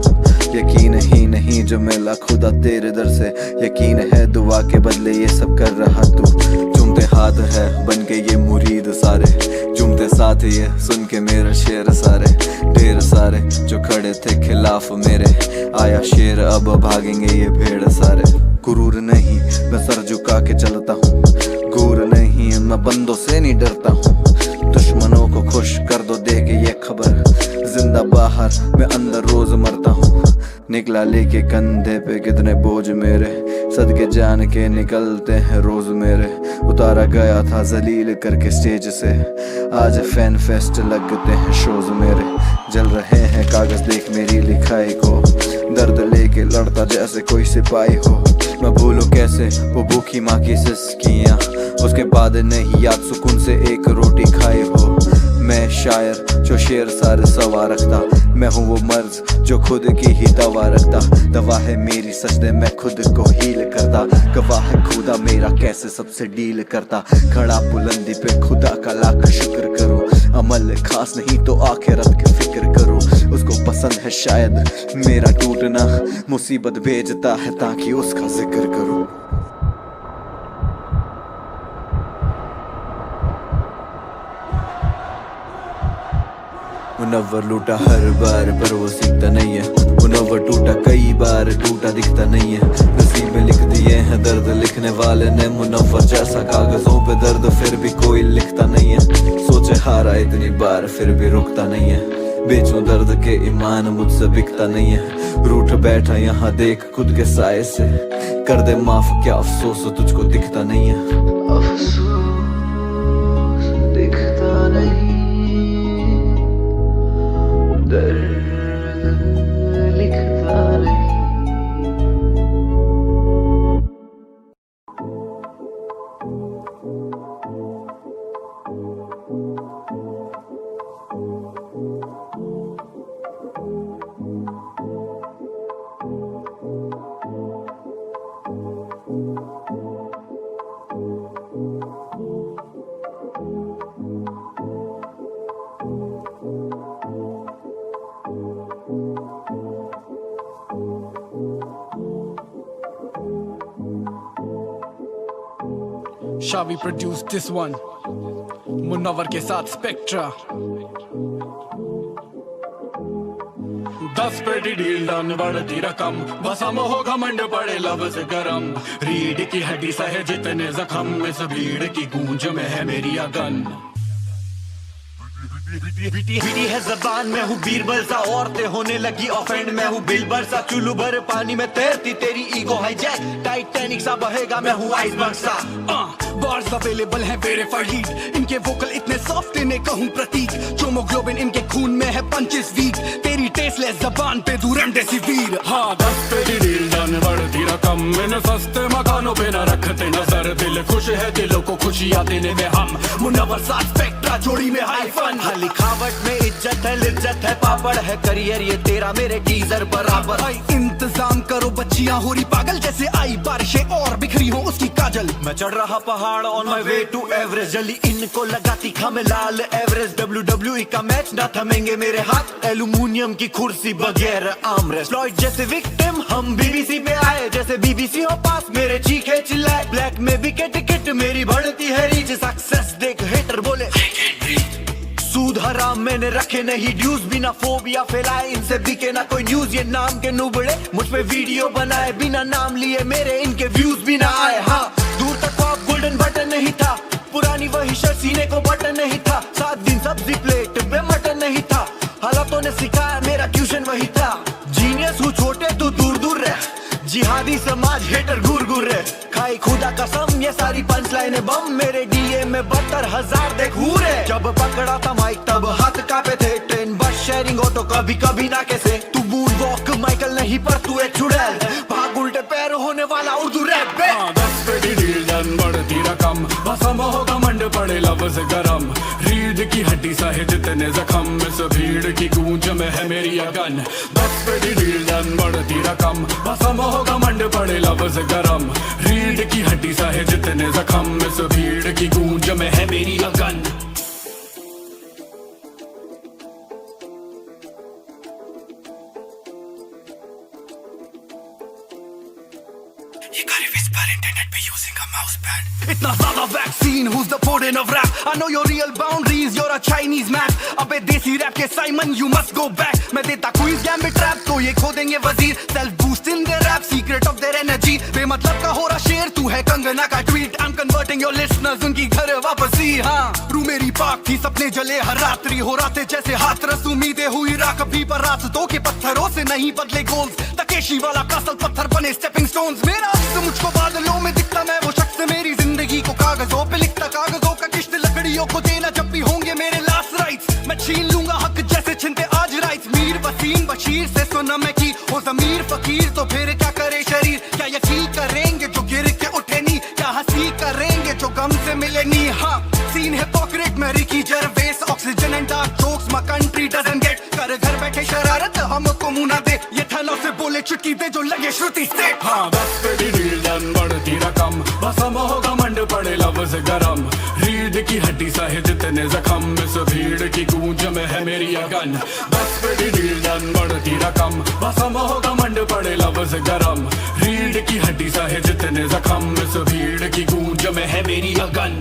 यकीन ही नहीं जो मिला खुदा तेरे दर से, यकीन है दुआ के बदले ये सब कर रहा तू। चुमते हाथ है बन के ये मुरीद सारे, चुमते साथ ये सुन के मेरा शेर सारे। ढेर सारे जो खड़े थे खिलाफ मेरे, आया शेर अब भागेंगे ये भेड़ सारे। गुरूर नहीं मैं सर झुका के चलता हूँ, गूर नहीं मैं बंदों से नहीं डरता हूँ। दुश्मनों को खुश कर दो दे के ये खबर, जिंदा बाहर मैं अंदर रोज मरता हूँ। निकला लेके कंधे पे कितने बोझ मेरे, सदके जान के निकलते हैं रोज मेरे। उतारा गया था जलील करके स्टेज से, आज फैन फेस्ट लगते हैं शोज मेरे। जल रहे हैं कागज देख मेरी लिखाई को, दर्द लेके लड़ता जैसे कोई सिपाही हो। मैं भूलूं कैसे वो भूखी माँ की सिसकियाँ, उसके बाद नहीं याद सुकून से एक रोटी खाए हो। मैं शायर जो शेर सारे सवार रखता, मैं हूँ वो मर्ज जो खुद की ही दवा रखता। दवा है मेरी सजदे मैं खुद को हील करता, गवाह है खुदा मेरा कैसे सबसे डील करता। खड़ा बुलंदी पे खुदा का लाख शुक्र करूँ, अमल खास नहीं तो आखिरत की फिक्र करूँ। उसको पसंद है शायद मेरा टूटना, मुसीबत भेजता है ताकि उसका जिक्र करूँ। मुनव्वर लूटा हर बार पर वो सीखता नहीं है, मुनव्वर टूटा कई बार टूटा दिखता नहीं है। नसीब में लिख दिए हैं दर्द लिखने वाले ने, मुनव्वर जैसा कागजों पे दर्द फिर भी कोई लिखता नहीं है। सोचे हारा इतनी बार फिर भी रुकता नहीं है, बेचूं दर्द के ईमान मुझसे बिकता नहीं है। रूठ बैठा यहाँ देख खुद के साए से, कर दे माफ क्या अफसोस तुझको दिखता नहीं है। अफसोस दिखता नहीं, दर्द लिखता नहीं। Shavi produced this one, Munawwar के साथ स्पेक्ट्रा। 10 पेटी डील डन बढ़ती रकम, बस हम हो घमंड पड़े लफ्ज़ गरम। रीढ़ की हड्डी सहे जितने जख्म, इस भीड़ की गूंज में है मेरी अगन। बीटी है जबान में हूँ बीरबल सा, औरतें होने लगी ऑफेंड मैं हूँ बिलबर सा। चुल्लू भर पानी में तैरती तेरी ईगो हाईजैक, टाइटैनिक सा बहेगा मैं हूँ आइसबर्ग सा। बार्स अवेलेबल हैं वेरीफाइड लीड, इनके वोकल इतने सॉफ्ट इन्हें कहूँ प्रतीक। चोमोग्लोबिन इनके खून में है पंचेस वीक, तेरी टेस्टलेस जबान पे धुरंधर वीर। हाँ 10 पेटी डील डन बढ़ती रकम, इन सस्ते मकानों पे न रखते नजर। दिल खुश है दिलों को खुशियाँ देने में हम, मुनव्वर साथ स्पेक्ट्रा जोड़ी में हाई फन। लिखावट में इज्जत है लिज्जत है पापड़ है करियर ये तेरा मेरे टीजर बराबर। इंतजाम करो बच्चियां हो रही पागल, जैसे आई बारिशें और बिखरी हो उसकी काजल। मैं चढ़ रहा पहाड़ on my way to Everest, जल्दी इनको लगाती खामे लाल एवरेस्ट। WWE का मैच ना थमेंगे मेरे हाथ, एल्यूमिनियम की कुर्सी बगैर आर्मरेस्ट। फ्लॉयड जैसे विक्टिम हम BBC पे आए, जैसे BBC हो पास मेरे चीखे चिल्लाए। ब्लैक में विकेट टिकट मेरी बढ़ती है रीच, सक्सेस देख हेटर बोले सूद हराम मैंने रखे नहीं ड्यूज, बिना फोबिया फैलाए इनसे बिके ना कोई न्यूज। ये नाम के नुबड़े मुझ पे वीडियो बनाए, बिना नाम लिए मेरे इनके व्यूज भी ना आए। हाँ दूर तक आप गोल्डन बटन नहीं था, पुरानी वही शर्ट सीने को बटन नहीं था, 7 दिन सब्जी प्लेट पे मटन नहीं था। हालातों ने सिखाया मेरा ट्यूशन वही था। जीनियस हूँ छोटे तू दूर दूर रह, जिहादी समाज हेटर घूर घूर रहे। खाई खुदा कसम ये सारी पंच लाइने बम, मेरे डीए में 72,000 देख हूरे। जब पकड़ा था माइक तब हाथ कांपे थे, ट्रेन बस शेयरिंग हो तो कभी कभी ना कैसे। तू मूड वॉक माइकल नहीं पर तू एक चुड़ैल, भाग उल्टे पैर होने वाला उर्दू रैप पे। 10 पे डील जन बढ़ती रकम, बसम होगा मंड पड़े लफ्ज गरम। रीढ़ की हड्डी सहे जितने जख्म, इस भीड़ की गूंज में है मेरी अगन। 10 पे डील जन बढ़ती रकम, बसम होगा मंड पड़े लफ्ज गरम। रीढ़ की हड्डी सहे जितने जख्म, इस भीड़ की गूंज में है मेरी अगन। ये करे विस्पर इंटरनेट पे यूजिंग अ माउस पैड। इतना ज्यादा vaccine, who's the Putin of rap? I know your real boundaries, you're a Chinese map. अबे देसी रैप के Simon, you must go back. मैं देता क्वीज गैम्बिट ट्रैप तो ये खो देंगे वजीर। Self boost in their rap, secret of their energy. बेमतलब का हो रहा शेर, तू है कंगना का tweet. I'm converting your listeners, उनकी घर वापसी। हाँ रू मेरी पाक थी, सपने जले हर रात्रि, हो रातें जैसे हाथरस, उम्मीदें हुई राख भी पर रास्तों के पत्थरों से नहीं बदले गोल्स। तकेशी वाला कासल पत्थर बने स्टेपिंग स्टोन्स। मेरा तो मुझको बादलों में दिखता, मैं वो शख्स मेरी जिंदगी को कागजों पे लिखता। कागजों का किश्त लकड़ियों को देना जब भी होंगे मेरे लास्ट राइट्स। मैं छीन लूंगा हक जैसे छिनते आज राइट्स। मीर वसीम बशीर से सुना मैं की हो जमीर फकीर, तो फिर क्या करे शरीर। क्या यकीन करेंगे जो गिर के उठे नी, क्या हंसी करेंगे जो गम से मिले नी। हाँ सीन हिपोक्रेट में Ricky Gervais, oxygen and dark jokes my country doesn't get. कर घर बैठे शरारत हमको मुंह ना दे, ये थैलों से बोले चुटकी दे जो लगे श्रुति से। हाँ 10 पे डील जन बढ़ती रकम, बसम होगा मंड पड़े लफ्ज गरम। रीढ़ की हड्डी सहे जितने जख्म, इस भीड़ की गूंज में है मेरी अगन। 10 पे डील जन बढ़ती रकम, बसम होगा मंड पड़े लफ्ज गरम। रीढ़ की हड्डी सहे जितने जख्म, इस भीड़ की गूंज में है मेरी अगन।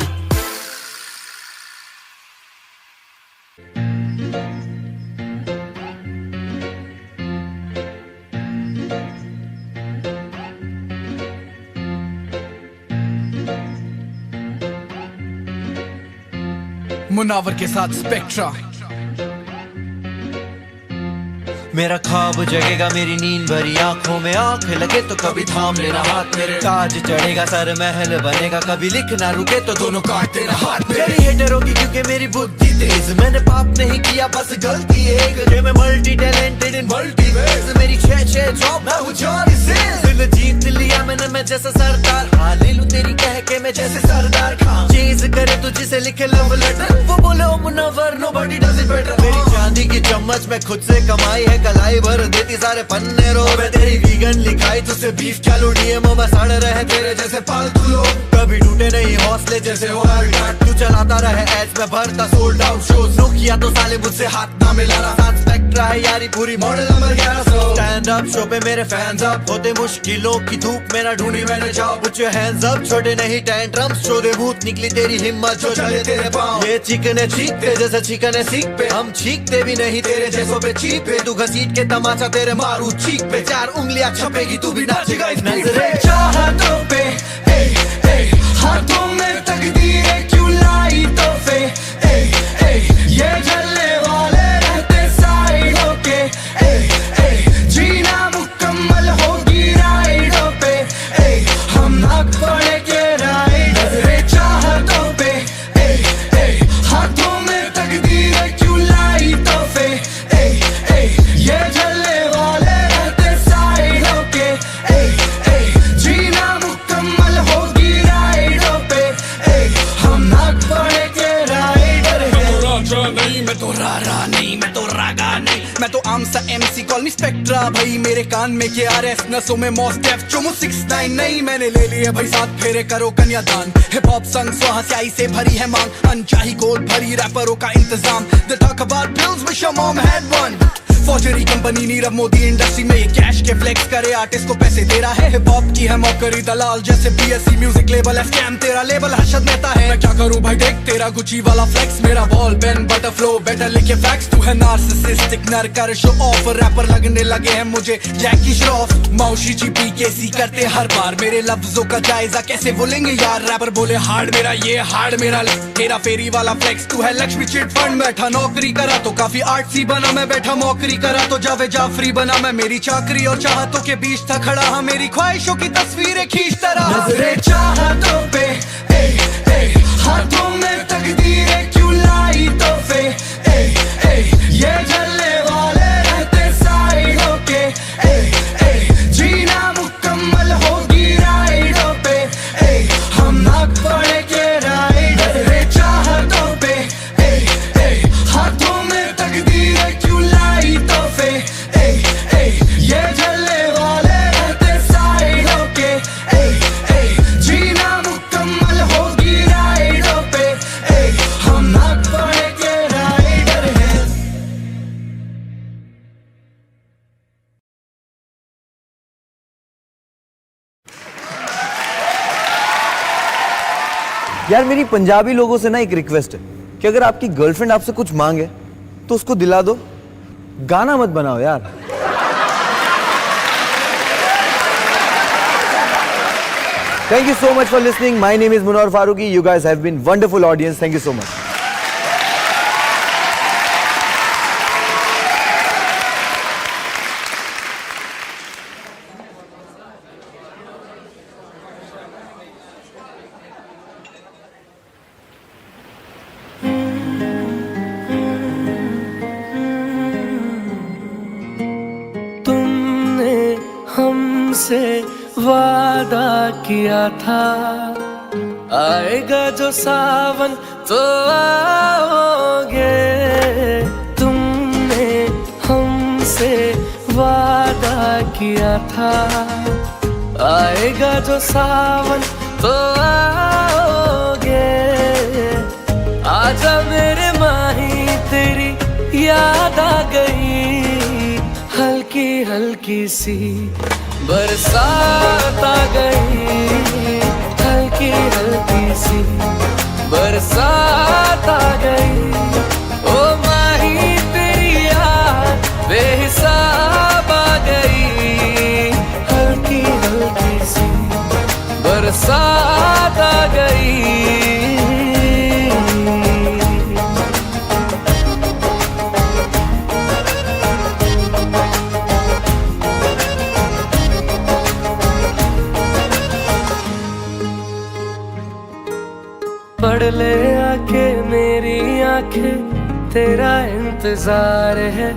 मुनावर के साथ स्पेक्ट्रा। मेरा ख्वाब जगेगा मेरी नींद भरी आंखों में, आंख लगे तो कभी थाम लेना हाथ मेरे। ताज चढ़ेगा सर महल बनेगा, कभी लिख ना रुके तो दोनों काट देना हाथ मेरे। मेरी हेटर होगी क्योंकि मेरी बुद्धि तेज, मैंने पाप नहीं किया बस गलती एक। मैं multi talented in multi ways, मेरी 6 जॉब मैं हूँ जॉनी सिंह। दिल जीत लिया मैंने मैं जैसा सरदार, हाँ ले लूं तेरी कह के मैं जैसे सरदार खान। चेज करे तो जिसे लिखे लव लेटर, वो बोले ओ Munawar nobody does it better. मेरी चांदी की चम्मच मैं खुद से कमाई है, कलाई भर देती सारे पन्ने रो। मैं तेरी वीगन लिखाई तुझसे बीफ चालू डीएमओ में सड़ रहे तेरे जैसे पालतू लोग। कभी टूटे नहीं हौसले जैसे हो तू चलाता रहे एड्स में भरता सोल्ड आउट शोज। नो किया तो साले मुझसे हाथ ना मिलाना, साथ स्पेक्ट्रा है यारी पूरी model number 1100। Stand up show पे मेरे फैंस अप होते, मुश्किलों की धूप में ना ढूंढी मैंने job. Put your hands up, छोटे नहीं टेंट्रम्स, चोदे भूत निकली तेरी हिम्मत जो चले तेरे पाँव। ये चिकने चीखते जैसे चिकने सीख पे, हम चीखते भी नहीं तेरे जैसों पे चीख पे। तू घसीट के तमाचा तेरे मारू चीख पे, 4 उंगलियां छपेगी तू भी नाचेगा इस नजरे चाहतों पे। हाथों में तकदीरें क्यों लाई तोहफे, ये जलने वाले रहते साइड होके। जीना मुकम्मल होगी राइडों पे, हम ना पड़े के राइड। नजरे चाहतों पे, हाथों में तकदीरें क्यों लाई तोहफे, ये जलने वाले रहते साइड होके। जीना मुकम्मल होगी राइडों पे, हम ना पड़े के राइडर है। मैं तो राजा नहीं, मैं तो रारा नहीं, मैं तो रागा नहीं, मैं तो आम सा MC कॉल मी स्पेक्ट्रा। भाई मेरे कान में KRS, नसों में मॉस डेफ, चोमो 69 नहीं। मैंने ले लिए भाई 7 फेरे, करो कन्यादान। हिप हॉप संग स्वाहा से भरी है मांग, अनचाही गोद भरी रैपरों का इंतजाम। The talk about pills, wish your mom had one. फौजरी कंपनी नीरव मोदी इंडस्ट्री में ये कैश के फ्लेक्स करे आर्टिस्ट को पैसे दे रहा है। हिप हॉप की है मौकरी दलाल जैसे BSC म्यूजिक लेबल है स्कैम तेरा लेबल हर्षद मेहता है। मैं क्या करूं भाई देख तेरा गुची वाला फ्लेक्स, मेरा ball pen butter flow better लिखे फैक्स। तू है नार्सिसिस्टिक नर कर शो ऑफ, रैपर लगने लगे हैं मुझे जैकी श्रॉफ। मौशी जी PKC करते हर बार मेरे लफ्जों का जायजा कैसे बोलेंगे यार। रैपर बोले हार्ड मेरा ये हार्ड मेरा तेरा फेरी वाला फ्लेक्स। तू है लक्ष्मी चिट फंड बैठा नौकरी करा तो काफी आर्टसी बना, मैं बैठा मौकरी करा तो जावे जाफरी बना। मैं मेरी चाकरी और चाहतों के बीच था खड़ा, हाँ मेरी ख्वाहिशों की तस्वीरें खींचता रहा। नजरे चाहतों पे हाथों में तकदीरें क्यों लाई तोहफे, ये जलने वाले रहते साइडों के, जीना मुकम्मल होगी राइडों पे, हम नाक पड़े के राइड। नजरे चाहतों पे हाथों में तकदीरें क्यों लाई तोहफे, ये जलने वाले रहते साइडों के, जीना मुकम्मल होगी राइडों पे, हम नाक पड़े के राइडर हैं। यार मेरी पंजाबी लोगों से ना एक रिक्वेस्ट है कि अगर आपकी गर्लफ्रेंड आपसे कुछ मांगे तो उसको दिला दो, गाना मत बनाओ यार। Thank you so much for listening. My name is Munawar Farooqi. You guys have been wonderful audience. Thank you so much. तुमने हमसे वादा किया था आएगा जो सावन तो आओगे। तुमने हमसे वादा किया था आएगा जो सावन तो आओगे। आजा मेरे माही तेरी याद आ गई, हल्की हल्की सी बरसात आ गई, हल्की हल्की सी बरसात आ गई। ओ माही तेरी याद बेहिसाब आ गई, हल्की हल्की सी बरसात आ गई। पढ़ ले आके मेरी आंखें तेरा इंतजार है,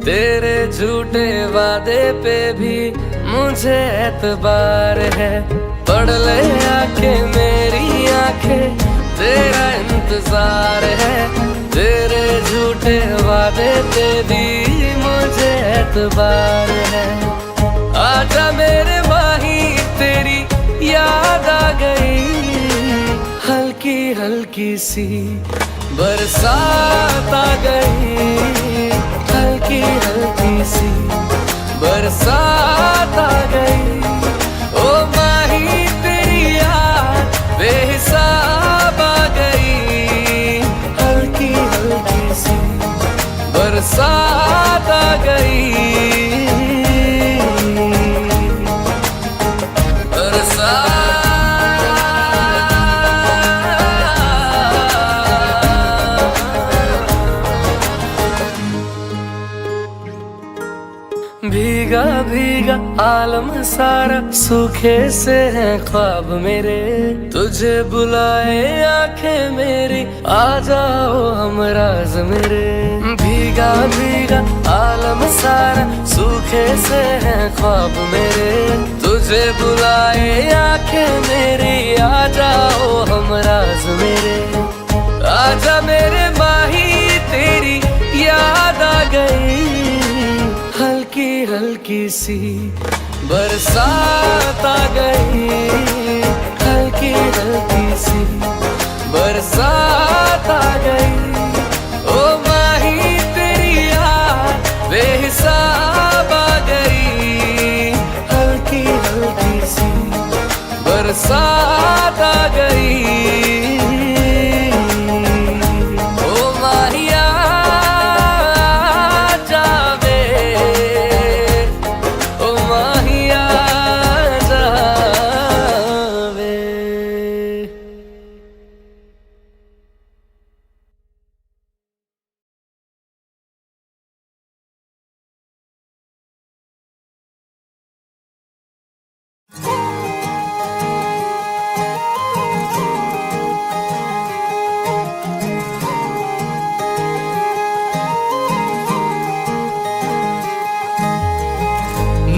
तेरे झूठे वादे पे भी मुझे एतबार है। पढ़ ले आके मेरी आंखें तेरा इंतजार है, तेरे झूठे वादे पे भी मुझे एतबार है। आजा मेरे माही तेरी याद आ गई, हल्की हल्की सी बरसात आ गई, हल्की हल्की सी बरसात आ गई। ओ माही तेरी याद बेहिसाब आ गई, हल्की हल्की सी बरसात आ गई। भीगा भीगा आलम सारा सूखे से है ख्वाब मेरे, तुझे बुलाए आंखें मेरी आ जाओ हमराज मेरे। भीगा भीगा आलम सारा सूखे से है ख्वाब मेरे, तुझे बुलाए आंखें मेरी आ जाओ हमराज मेरे। आजा मेरे माही तेरी याद आ गई, हल्की हल्की सी बरसात आ गई, हल्की हल्की सी बरसात आ गई। ओ माही तेरी याद बेहिसाब साथ आ गई। ओ माहिया जावे, ओ माहिया जावे।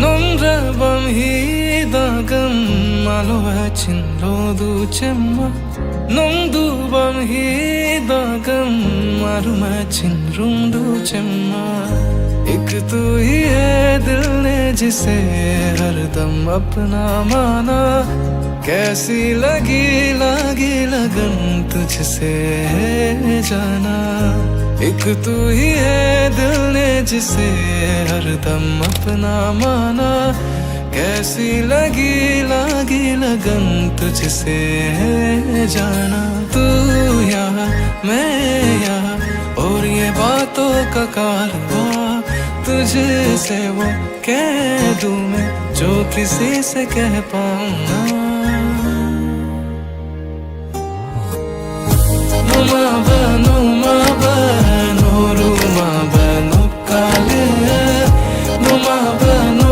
Nondrabam hidagam malovachin rodu chemma. Nondubam hidagam marumachin rundu chemma. एक तू ही है दिल ने जिसे हरदम अपना माना। कैसी लगी लगी लगन तुझसे है जाना। एक तू ही है दिल ने जिसे हरदम अपना माना। कैसी लगी लगी लगन तुझसे है जाना। तू यहाँ मैं यहाँ और ये बातों का कारवां। तुझसे वो कह दूं मैं जो किसी से कह पाऊं ना। नुमा बनो रूमा बनो काले। नुमा बनो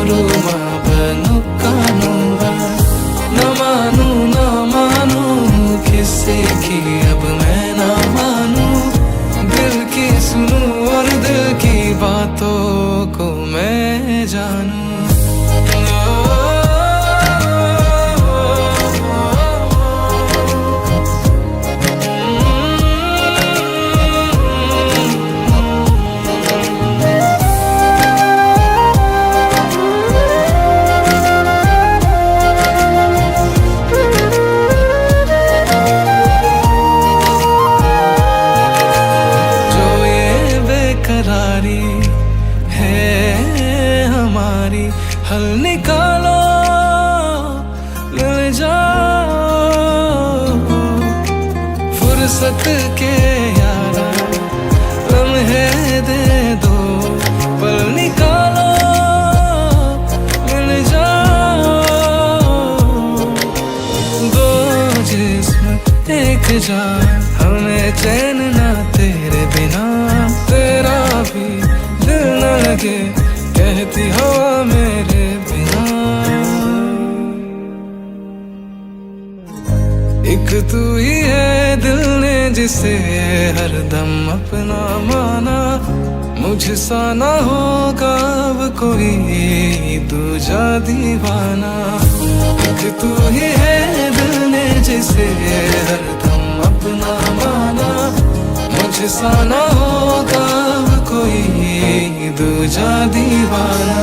रूमा बनो कानूबा। न मानू किसी की अब मैं ना मानू। दिल की सुनूं और दिल की बातों को मैं जानूं। हल निकालो मिल जाओ फुर्सत के यारा लम्हे दे दो। पल निकालो मिल जाओ दो जिस्म एक जान। हमें चैन ना तेरे बिना। तेरा भी दिल न लगे कहती हवा मेरे बिना। एक तू ही है दिल ने जिसे हरदम अपना माना। मुझसा ना होगा अब कोई दूजा दीवाना। एक तू ही है दिल ने जिसे हरदम अपना माना। मुझसा ना होगा अब कोई दूजा दीवाना।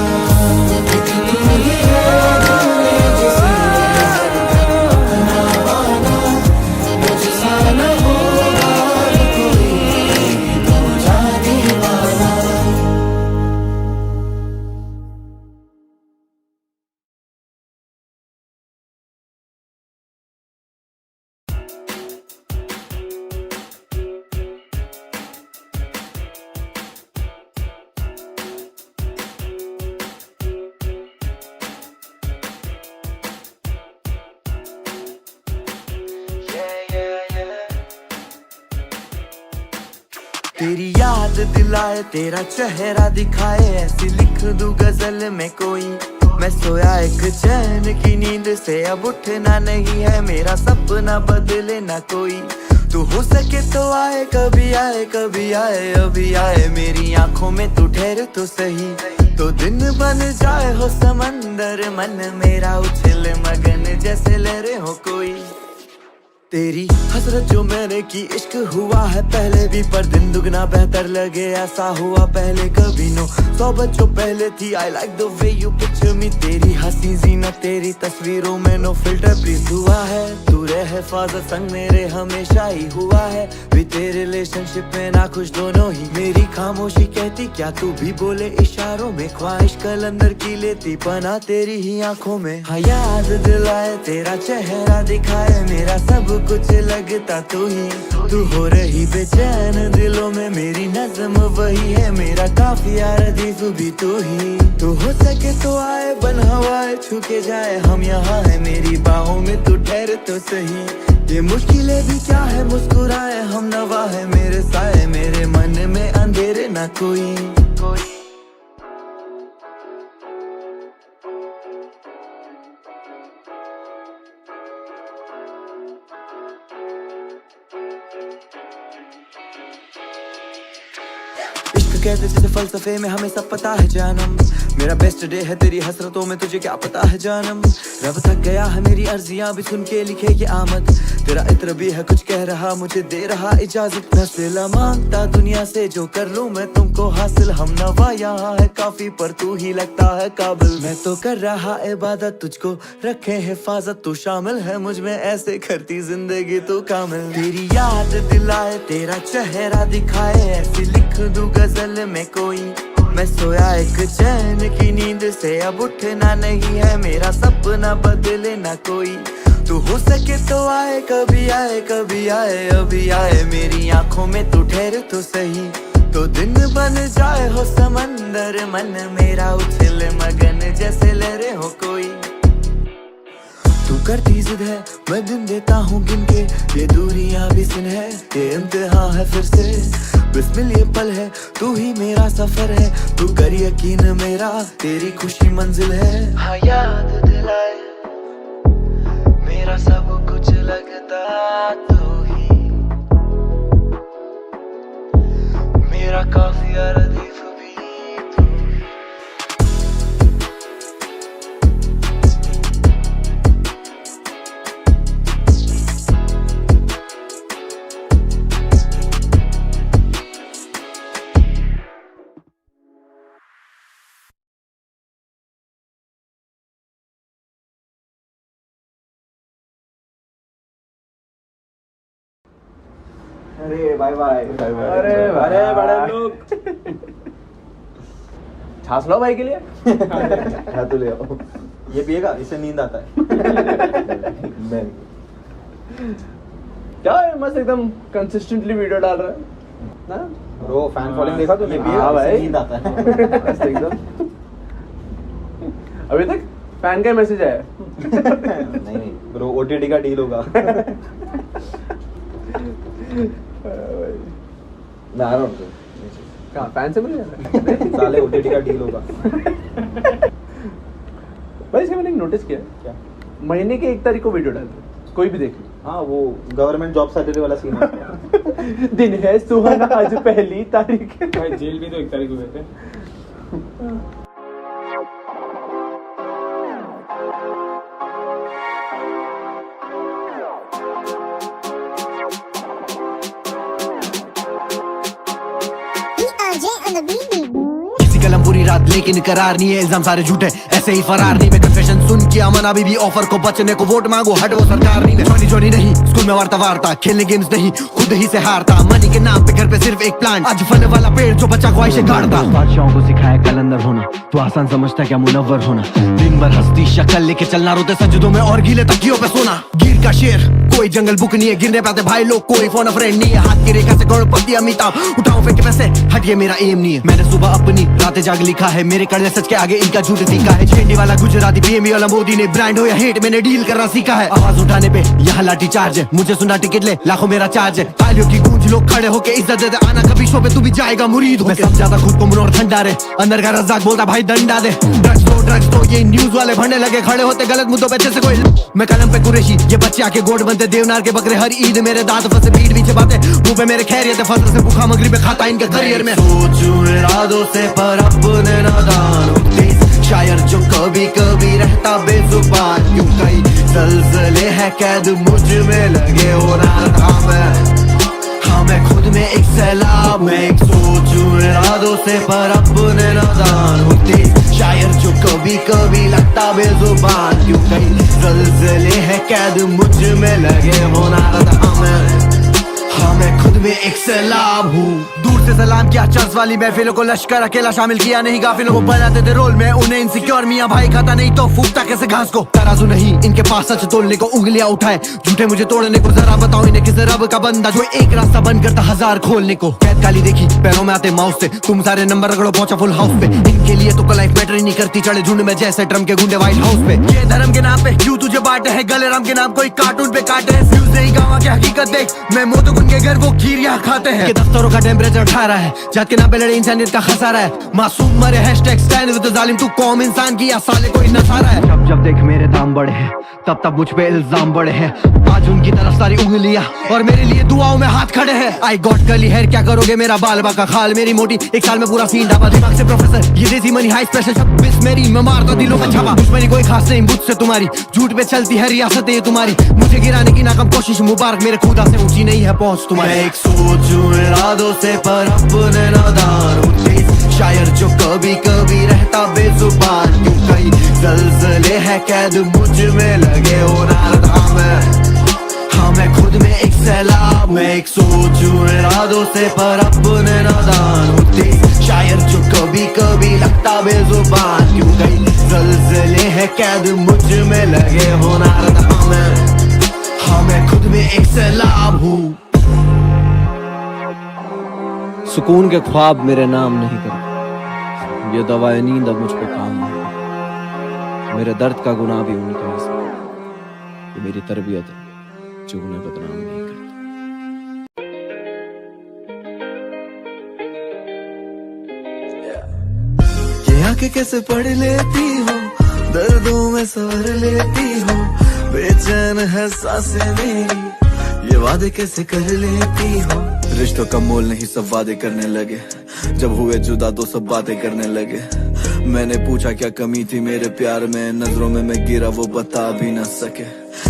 तेरी याद दिलाए तेरा चेहरा दिखाए। ऐसी लिख दूं गजल में कोई। मैं सोया एक चैन की नींद से अब उठना नहीं है मेरा सपना बदले ना कोई। तू हो सके तो आए कभी आए कभी आए अभी आए। मेरी आंखों में तू ठहर तो सही। तो दिन बन जाए हो समंदर। मन मेरा उछल मगन जैसे लहरें हो कोई। तेरी हसरत जो मैंने की इश्क हुआ है पहले भी, पर दिन दुगना बेहतर लगे ऐसा हुआ पहले कभी नो। सोबत जो पहले थी I like the way you picture me, तेरी हंसी जीनत तेरी तस्वीरों में नो फिल्टर प्लीज हुआ है। तू रहे हिफाजत संग मेरे हमेशा ही हुआ है, भी तेरे रिलेशनशिप में ना खुश दोनों ही। मेरी खामोशी कहती क्या तू भी बोले इशारों में, ख्वाहिश कलंदर की लेती पना तेरी ही आंखों में। हाँ याद दिलाए तेरा चेहरा दिखाए, मेरा सब कुछ लगता तू ही। तू हो रही बेचैन दिलों में, मेरी नज़्म वही है, मेरा काफिया रदीफ भी तू ही। तू हो सके तो आए बन हवाए छू के जाए, हम यहाँ है मेरी बाहों में तू ठहर तो सही। ये मुश्किलें भी क्या है मुस्कुराए हम नवा है, मेरे साए मेरे मन में अंधेरे ना कोई। कहते जैसे फलसफे में हमें सब पता है जानम, मेरा बेस्ट डे है तेरी हसरतों में तुझे क्या पता है जानम। रब थक गया है मेरी अर्जियां भी सुन के लिखे ये आमद, तेरा इत्र भी है कुछ कह रहा मुझे दे रहा इजाजत। मैं सिला मांगता दुनिया से जो कर लूं मैं तुमको हासिल, हम नवा यहाँ है काफी पर तू ही लगता है काबिल। मैं तो कर रहा इबादत तुझको रखे हिफाजत, तू शामिल है मुझ में ऐसे करती जिंदगी तू कामिल। तेरी याद दिलाए तेरा चेहरा दिखाए, ऐसी लिख दूं गजल में कोई। मैं सोया एक चैन की नींद से अब उठना नहीं है, मेरा सपना बदले ना कोई। तू हो सके तो आए कभी आए कभी आए अभी आए, मेरी आंखों में तू ठहर तो सही। तो दिन बन जाए हो समंदर मन मेरा उछल मगन जैसे लहरें हो कोई। तू करती जिद है मैं दिन देता हूँ गिन के, ये दूरियां भी सुन है ये इम्तिहान है फिर से। बिस्मिल ये पल है तू ही मेरा सफर है, तू कर यकीन मेरा तेरी खुशी मंजिल है। हाँ याद दिलाए मेरा सब कुछ लगता तू ही, मेरा काफिया रदीफ भी तू। अरे बाय बाय बाय बाय। अरे बड़े लोग छाछ लो भाई के लिए। हाँ तो ले आओ, ये पिएगा इससे नींद आता है। मैं क्या है मस्त एकदम कंसिस्टेंटली वीडियो डाल रहा है ना ब्रो, फैन फॉलोइंग देखा तो ये पिएगा हाँ भाई, इससे नींद आता है। मस्त एकदम। अभी तक फैन का मैसेज आया? नहीं ब्रो, ओटीटी का डील होगा। मैं आ रहा हूँ कहाँ फैन से मिल साले, ओटीटी का डील होगा। भाई इसका मैंने नोटिस किया क्या? महीने के 1 तारीख को वीडियो डालते कोई भी देख लो। हाँ वो गवर्नमेंट जॉब सैटरडे वाला सीन है। दिन है सुहाना आज पहली तारीख है। भाई जेल भी तो 1 तारीख को गए थे। किसी कलम पूरी रात लेकिन करार नहीं है, इल्जाम सारे झूठे ऐसे ही फरार नहीं। मैं कन्फेशन सुन के अमन अभी भी ऑफर को बचने को वोट मांगो हट वो सरकार नहीं। मैं जोनी नहीं स्कूल में वार्ता खेलने गेम्स नहीं खुद ही से हारता। मनी के नाम पे घर पे सिर्फ एक प्लांट, आज फल वाला पेड़ जो बच्चा ख्वाहिशें गाड़ता। बादशाहों को सिखाया कलंदर होना, तो आसान समझता क्या मुनव्वर होना। दिन भर हस्ती शक्ल लेके चलना, रोते सजदों में और गीले तकियों पे सोना। गिर का शेर कोई जंगल बुक नहीं है, गिरने पाते भाई लोग कोई फोन अ फ्रेंड नहीं है। हाथ की रेखा से करोड़पति अमिताभ उठाओ फेंके पैसे हटिए मेरा एम नहीं है। मैंने सुबह अपनी रातें जाग लिखा है, मेरे कड़े सच के आगे इनका झूठ सीखा है। झेंडी वाला गुजराती पीएम वाला मोदी ने, ब्रांड हो या हेट मैंने डील करना सीखा है। आवाज उठाने पे यहाँ लाठी चार्ज है, मुझे सुना टिकट ले लाखों मेरा चार्ज है। तालियों की गूंज लोग खड़े होके इज्जत देते, आना कभी शो पे तू भी जाएगा मुरीद हो। सब ज्यादा खुद को मुनोर ठंडा रे, अंदर का रज़ाक बोलता भाई डंडा दे। ड्रग्स तो ये न्यूज वाले भरने लगे, खड़े होते गलत मुद्दों पे जैसे कोई। मैं कलम पे कुरेशी ये बच्चे आके गोड बनते, देवनार के बकरे हर ईद मेरे दांत फंसे पीठ पीछे बातें मुंह पे मेरे खैरियत फजर से भूखा मगरी पे खाता इनके करियर में। सोचूं इरादों से पर अपने नादान, शायर जो कभी कभी रहता बेजुबान, यूं कई जलजले है कैद मुझ में लगे हो रहा मैं। हाँ मैं खुद में एक सैलाब, मैं एक सोचूं इरादों से पर अपने नादान होते शायर जो कभी कभी लगता बेजुबान। क्यों कहीं जलजले है कैद मुझ में लगे हो रहा मैं। हाँ मैं खुद में एक सैलाब हूँ। दूर से सलाम किया चर्च वाली महफिलों को, लश्कर अकेला शामिल किया नहीं काफिलों को, बनाते थे रोल में उन्हें इनसिक्योर मियाँ भाई खाता नहीं तो फूकता कैसे घास को। तराजू नहीं इनके पास सच तोलने को, उंगलियां उठाए झूठे मुझे तोड़ने को। जरा बताओ इन्हें किस रब का बंदा जो एक रास्ता बंद करता हजार खोलने को। कैद काली देखी पैरों में आते माउस से, तुम सारे नंबर रगड़ो पहुंचा फुल हाउस पे। इनके लिए तो लाइफ मैटर ही नहीं करती, चढ़े झुंड में जैसे ड्रम के गुंडे व्हाइट हाउस पे। ये धर्म के नाम पे क्यों तुझे बांटे है, गले राम के नाम कोई कार्टून पे काटे है। फ्यूज नहीं गाँव की हकीकत देख, मैं मोतो उनके घर वो खीर यहाँ खाते हैं। दफ्तरों का टेम्परेचर 18 है, जात के नाम पे लड़े इंसानियत का खसारा है। मासूम मरे हैशटैग स्टैंड विद द जालिम, तू कौम इंसान की या साले कोई नसारा है। जब जब देख मेरे दाम बढ़े हैं, तब तब मुझ पे इल्जाम बढ़े हैं। आज उनकी तरफ सारी उंगलियां और मेरे लिए दुआओं में हाथ खड़े हैं। आई गॉट कर्ली हेयर, क्या करोगे मेरा बाल बाका खाल। मेरी मोटी एक साल में पूरा सीन डाबा, दिमाग से प्रोफेसर ये देसी मनी हाई स्पेशल 26 मेरी, मैं मारता दिलों का छापा। दुश्मनी कोई खास नहीं मुझसे तुम्हारी, झूठ पे चलती है रियासत ये तुम्हारी। मुझे गिराने की नाकाम कोशिश मुबारक, मेरे खुदा से ऊंची नहीं है पहुंच तुम्हारी। मैं एक सोचूं इरादों से पर अपने नादान होते शायर जो कभी कभी रहता बेजुबान। क्यों कहीं जलजले है कैद मुझ में लगे हो रहा मैं। हाँ मैं खुद में एक सैलाब, मैं एक सोचूं इरादों से पर अपने नादान होते शायर जो कभी कभी लगता बेजुबान। क्यों कहीं जलजले है कैद मुझ में लगे हो रहा मैं। हाँ मैं खुद में एक सैलाब हूँ। सुकून के ख्वाब मेरे नाम नहीं करते, ये दवाएं नींद अब मुझ पे काम नहीं। मेरे दर्द का गुनाह भी उनका हिस्सा, ये मेरी तरबियत है जो उन्हें बदनाम नहीं करती। ये आंखें कैसे पढ़ लेती हो, दर्दों में सवर लेती हो। बेचैन है सांसें मेरी, ये वादे कैसे कर लेती हो। रिश्तों का मोल नहीं सब वादे करने लगे, जब हुए जुदा तो सब बातें करने लगे। मैंने पूछा क्या कमी थी मेरे प्यार में, नजरों में मैं गिरा वो बता भी न सके।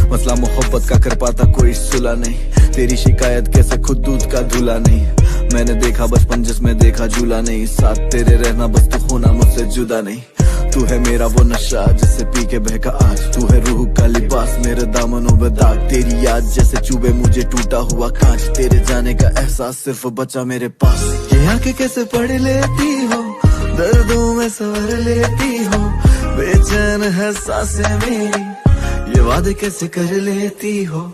मसला मोहब्बत का कर पाता कोई सुला नहीं, तेरी शिकायत कैसे खुद दूध का धुला नहीं। मैंने देखा बचपन जिसमें देखा झूला नहीं, साथ तेरे रहना बस तू होना मुझसे जुदा नहीं। तू है मेरा वो नशा जिससे पी के बहका आज, तू है रूह का लिबास मेरे दामनों में दाग। तेरी याद जैसे चुभे मुझे टूटा हुआ कांच, तेरे जाने का एहसास सिर्फ बचा मेरे पास। ये आंखें कैसे पढ़ लेती हो, दर्दों में सवर लेती हो। बेचैन है सांसें मेरी, ये वादे कैसे कर लेती हो।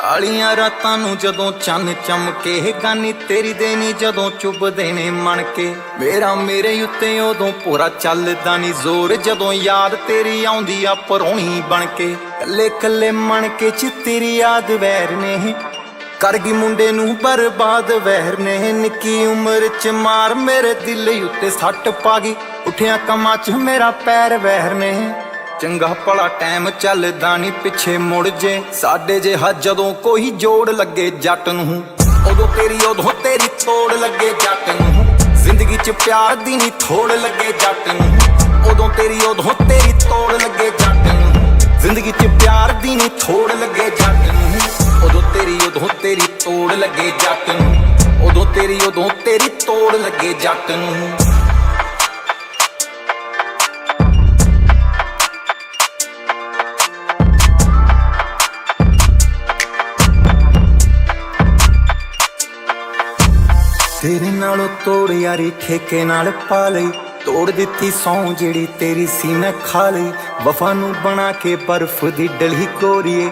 ਕਾਲੀਆਂ ਰਾਤਾਂ ਨੂੰ ਜਦੋਂ ਚੰਨ ਚਮਕੇ, ਗਾਨੀ ਤੇਰੀ ਦੇਣੀ ਜਦੋਂ ਚੁੱਭਦੇ ਨੇ ਮਣ ਕੇ। ਮੇਰਾ ਮੇਰੇ ਉੱਤੇ ਉਦੋਂ ਪੂਰਾ ਚੱਲਦਾ ਨਹੀਂ ਜ਼ੋਰ, ਜਦੋਂ ਯਾਦ ਤੇਰੀ ਆਉਂਦੀ ਆ ਪਰੋਣੀ ਬਣ ਕੇ। ਕੱਲੇ ਕੱਲੇ ਮਣ ਕੇ ਚ ਤੇਰੀ ਯਾਦ ਵੈਰ ਨੇ, ਕਰ ਗਈ ਮੁੰਡੇ ਨੂੰ ਬਰਬਾਦ ਵਹਿਰ ਨੇ। ਨਿੱਕੀ ਉਮਰ ਚ ਮਾਰ ਮੇਰੇ ਦਿਲ ਉੱਤੇ ਸੱਟ ਪਾ ਗਈ, ਉੱਠਿਆ ਕੰਮਾਂ ਚ ਮੇਰਾ ਪੈਰ ਵਹਿਰ ਨੇ। ਚੰਗਾ ਭਲਾ ਟਾਈਮ ਚੱਲਦਾ ਨਹੀਂ ਪਿੱਛੇ ਮੁੜ ਜੇ, ਸਾਡੇ ਜਿਹਾ ਜਦੋਂ ਕੋਈ ਜੋੜ ਲੱਗੇ ਜੱਟ ਨੂੰ। ਉਦੋਂ ਤੇਰੀ ਤੋੜ ਲੱਗੇ ਜੱਟ ਨੂੰ, ਜ਼ਿੰਦਗੀ 'ਚ ਪਿਆਰ ਦੀ ਨਹੀਂ ਥੋੜ ਲੱਗੇ ਜੱਟ ਨੂੰ। ਉਦੋਂ ਤੇਰੀ ਤੋੜ ਲੱਗੇ ਜੱਟ ਨੂੰ, ਜ਼ਿੰਦਗੀ 'ਚ ਪਿਆਰ ਦੀ ਨਹੀਂ ਥੋੜ ਲੱਗੇ ਜੱਟ ਨੂੰ। ਉਦੋਂ ਤੇਰੀ ਤੋੜ ਲੱਗੇ ਜੱਟ ਨੂੰ, ਉਦੋਂ ਤੇਰੀ ਤੋੜ ਲੱਗੇ ਜੱਟ ਨੂੰ। तेरे नालों तोड़ यारी ठेके नाल पा लई, तोड़ दिती सौं जेड़ी तेरी सी मैं खा लई। वफा नू बना के बर्फ दी डली कोरीए,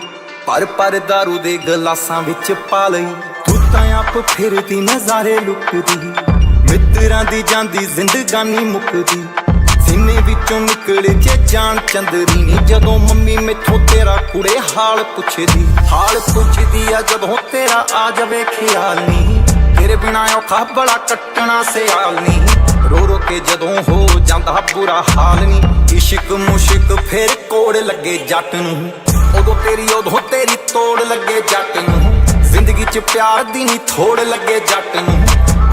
पर दारू दे गलासां विच पा लई। तू तां आप फिरदी नज़ारे लुकदी, मित्तरां दी जांदी जिंदगानी मुकदी। सीने विचों निकले जे जान चंदरी नी, जदों मम्मी मैथों तेरा कुड़े हाल पुछदी आ। जदों तेरा आ जावे ख्याल नी, तेरे बिना औखा बड़ा कट्टना सियाल नी। रो रो के जदों हो जांदा बुरा हाल नी इश्क मुश्क फिर कोड़ लगे जट नूं उदों तेरी तोड़ लगे जट नूं जिंदगी च प्यार दी नी थोड़ लगे जट नूं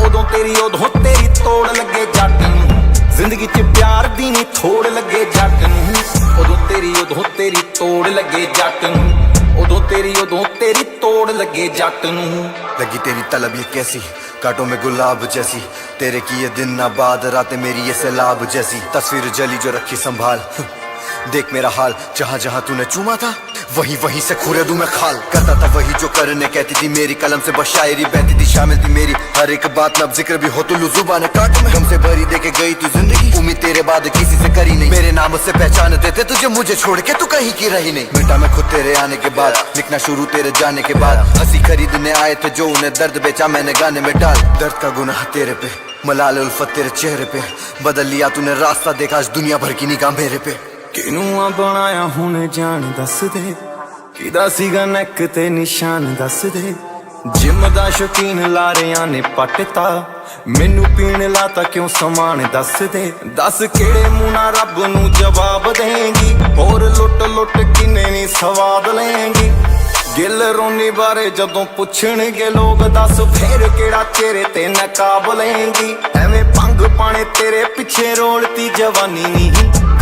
उदों तेरी तोड़ लगे जट नूं जिंदगी च प्यार दी नी थोड़ लगे जट नूं उदों तेरी तोड़ लगे जट नूं उदों तेरी तोड़ लगे जट नूं लगी तेरी तलब ये कैसी कांटों में गुलाब जैसी तेरे किए दिन ना बाद रातें मेरी ये सैलाब जैसी तस्वीर जली जो रखी संभाल देख मेरा हाल जहाँ जहाँ तूने चूमा था वहीं वहीं से खुरे दूं मैं खाल करता था वही जो करने कहती थी मेरी कलम से बस शायरी बहती थी शामिल थी मेरी हर एक बात में अब जिक्र भी हो तो लू जुबान काट में हमसे भरी देके गई तू जिंदगी उम्मीद तेरे बाद किसी से करी नहीं मेरे नाम से पहचान देते तुझे मुझे छोड़ के तू कहीं की रही नहीं मिटा मैं खुद तेरे आने के बाद लिखना शुरू तेरे जाने के बाद हंसी खरीदने आए थे जो उन्हें दर्द बेचा मैंने गाने में डाल दर्द का गुनाह तेरे पे मलाल उल्फत तेरे चेहरे पे बदल लिया तूने रास्ता देखा आज दुनिया भर की निगाह मेरे पे किनूआ बनाया हुण जान दस दे किदा सीगा नैक ते निशान दस दे जिम दा शौकीन लारियां ने पटता मैनू पीण लाता क्यों समान दस दे दस केड़े मुंह नाल रब नू जवाब देंगी होर लुट लुट किन्ने नी सवाद लेंगी गिल रोनी बारे जदों पुछणगे लोग दस फेर केड़ा चेहरे ते नकाब लेंगी एवें भंग पाने तेरे पिछे रोलती जवानी नी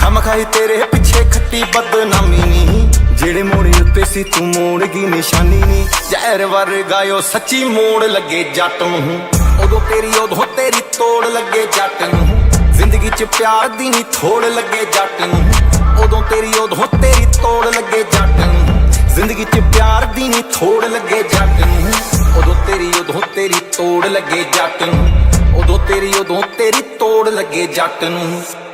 खम खाई तेरे पिछे खट्टी बदनामी नी जेड़े मोड़े उत्ते सी तू मोड़ गई निशानी नी जहर वर गायो सच्ची मोड़ लगे जट नूं उदों तेरी तोड़ लगे जट नूं जिंदगी च प्यार दी नी थोड़ लगे जट नूं उदों तेरी तोड़ लगे जट नूं जिंदगी च प्यार दी नी थोड़ लगे जट नूं उदों तेरी तोड़ लगे जट नूं उदों तेरी तोड़ लगे जट नूं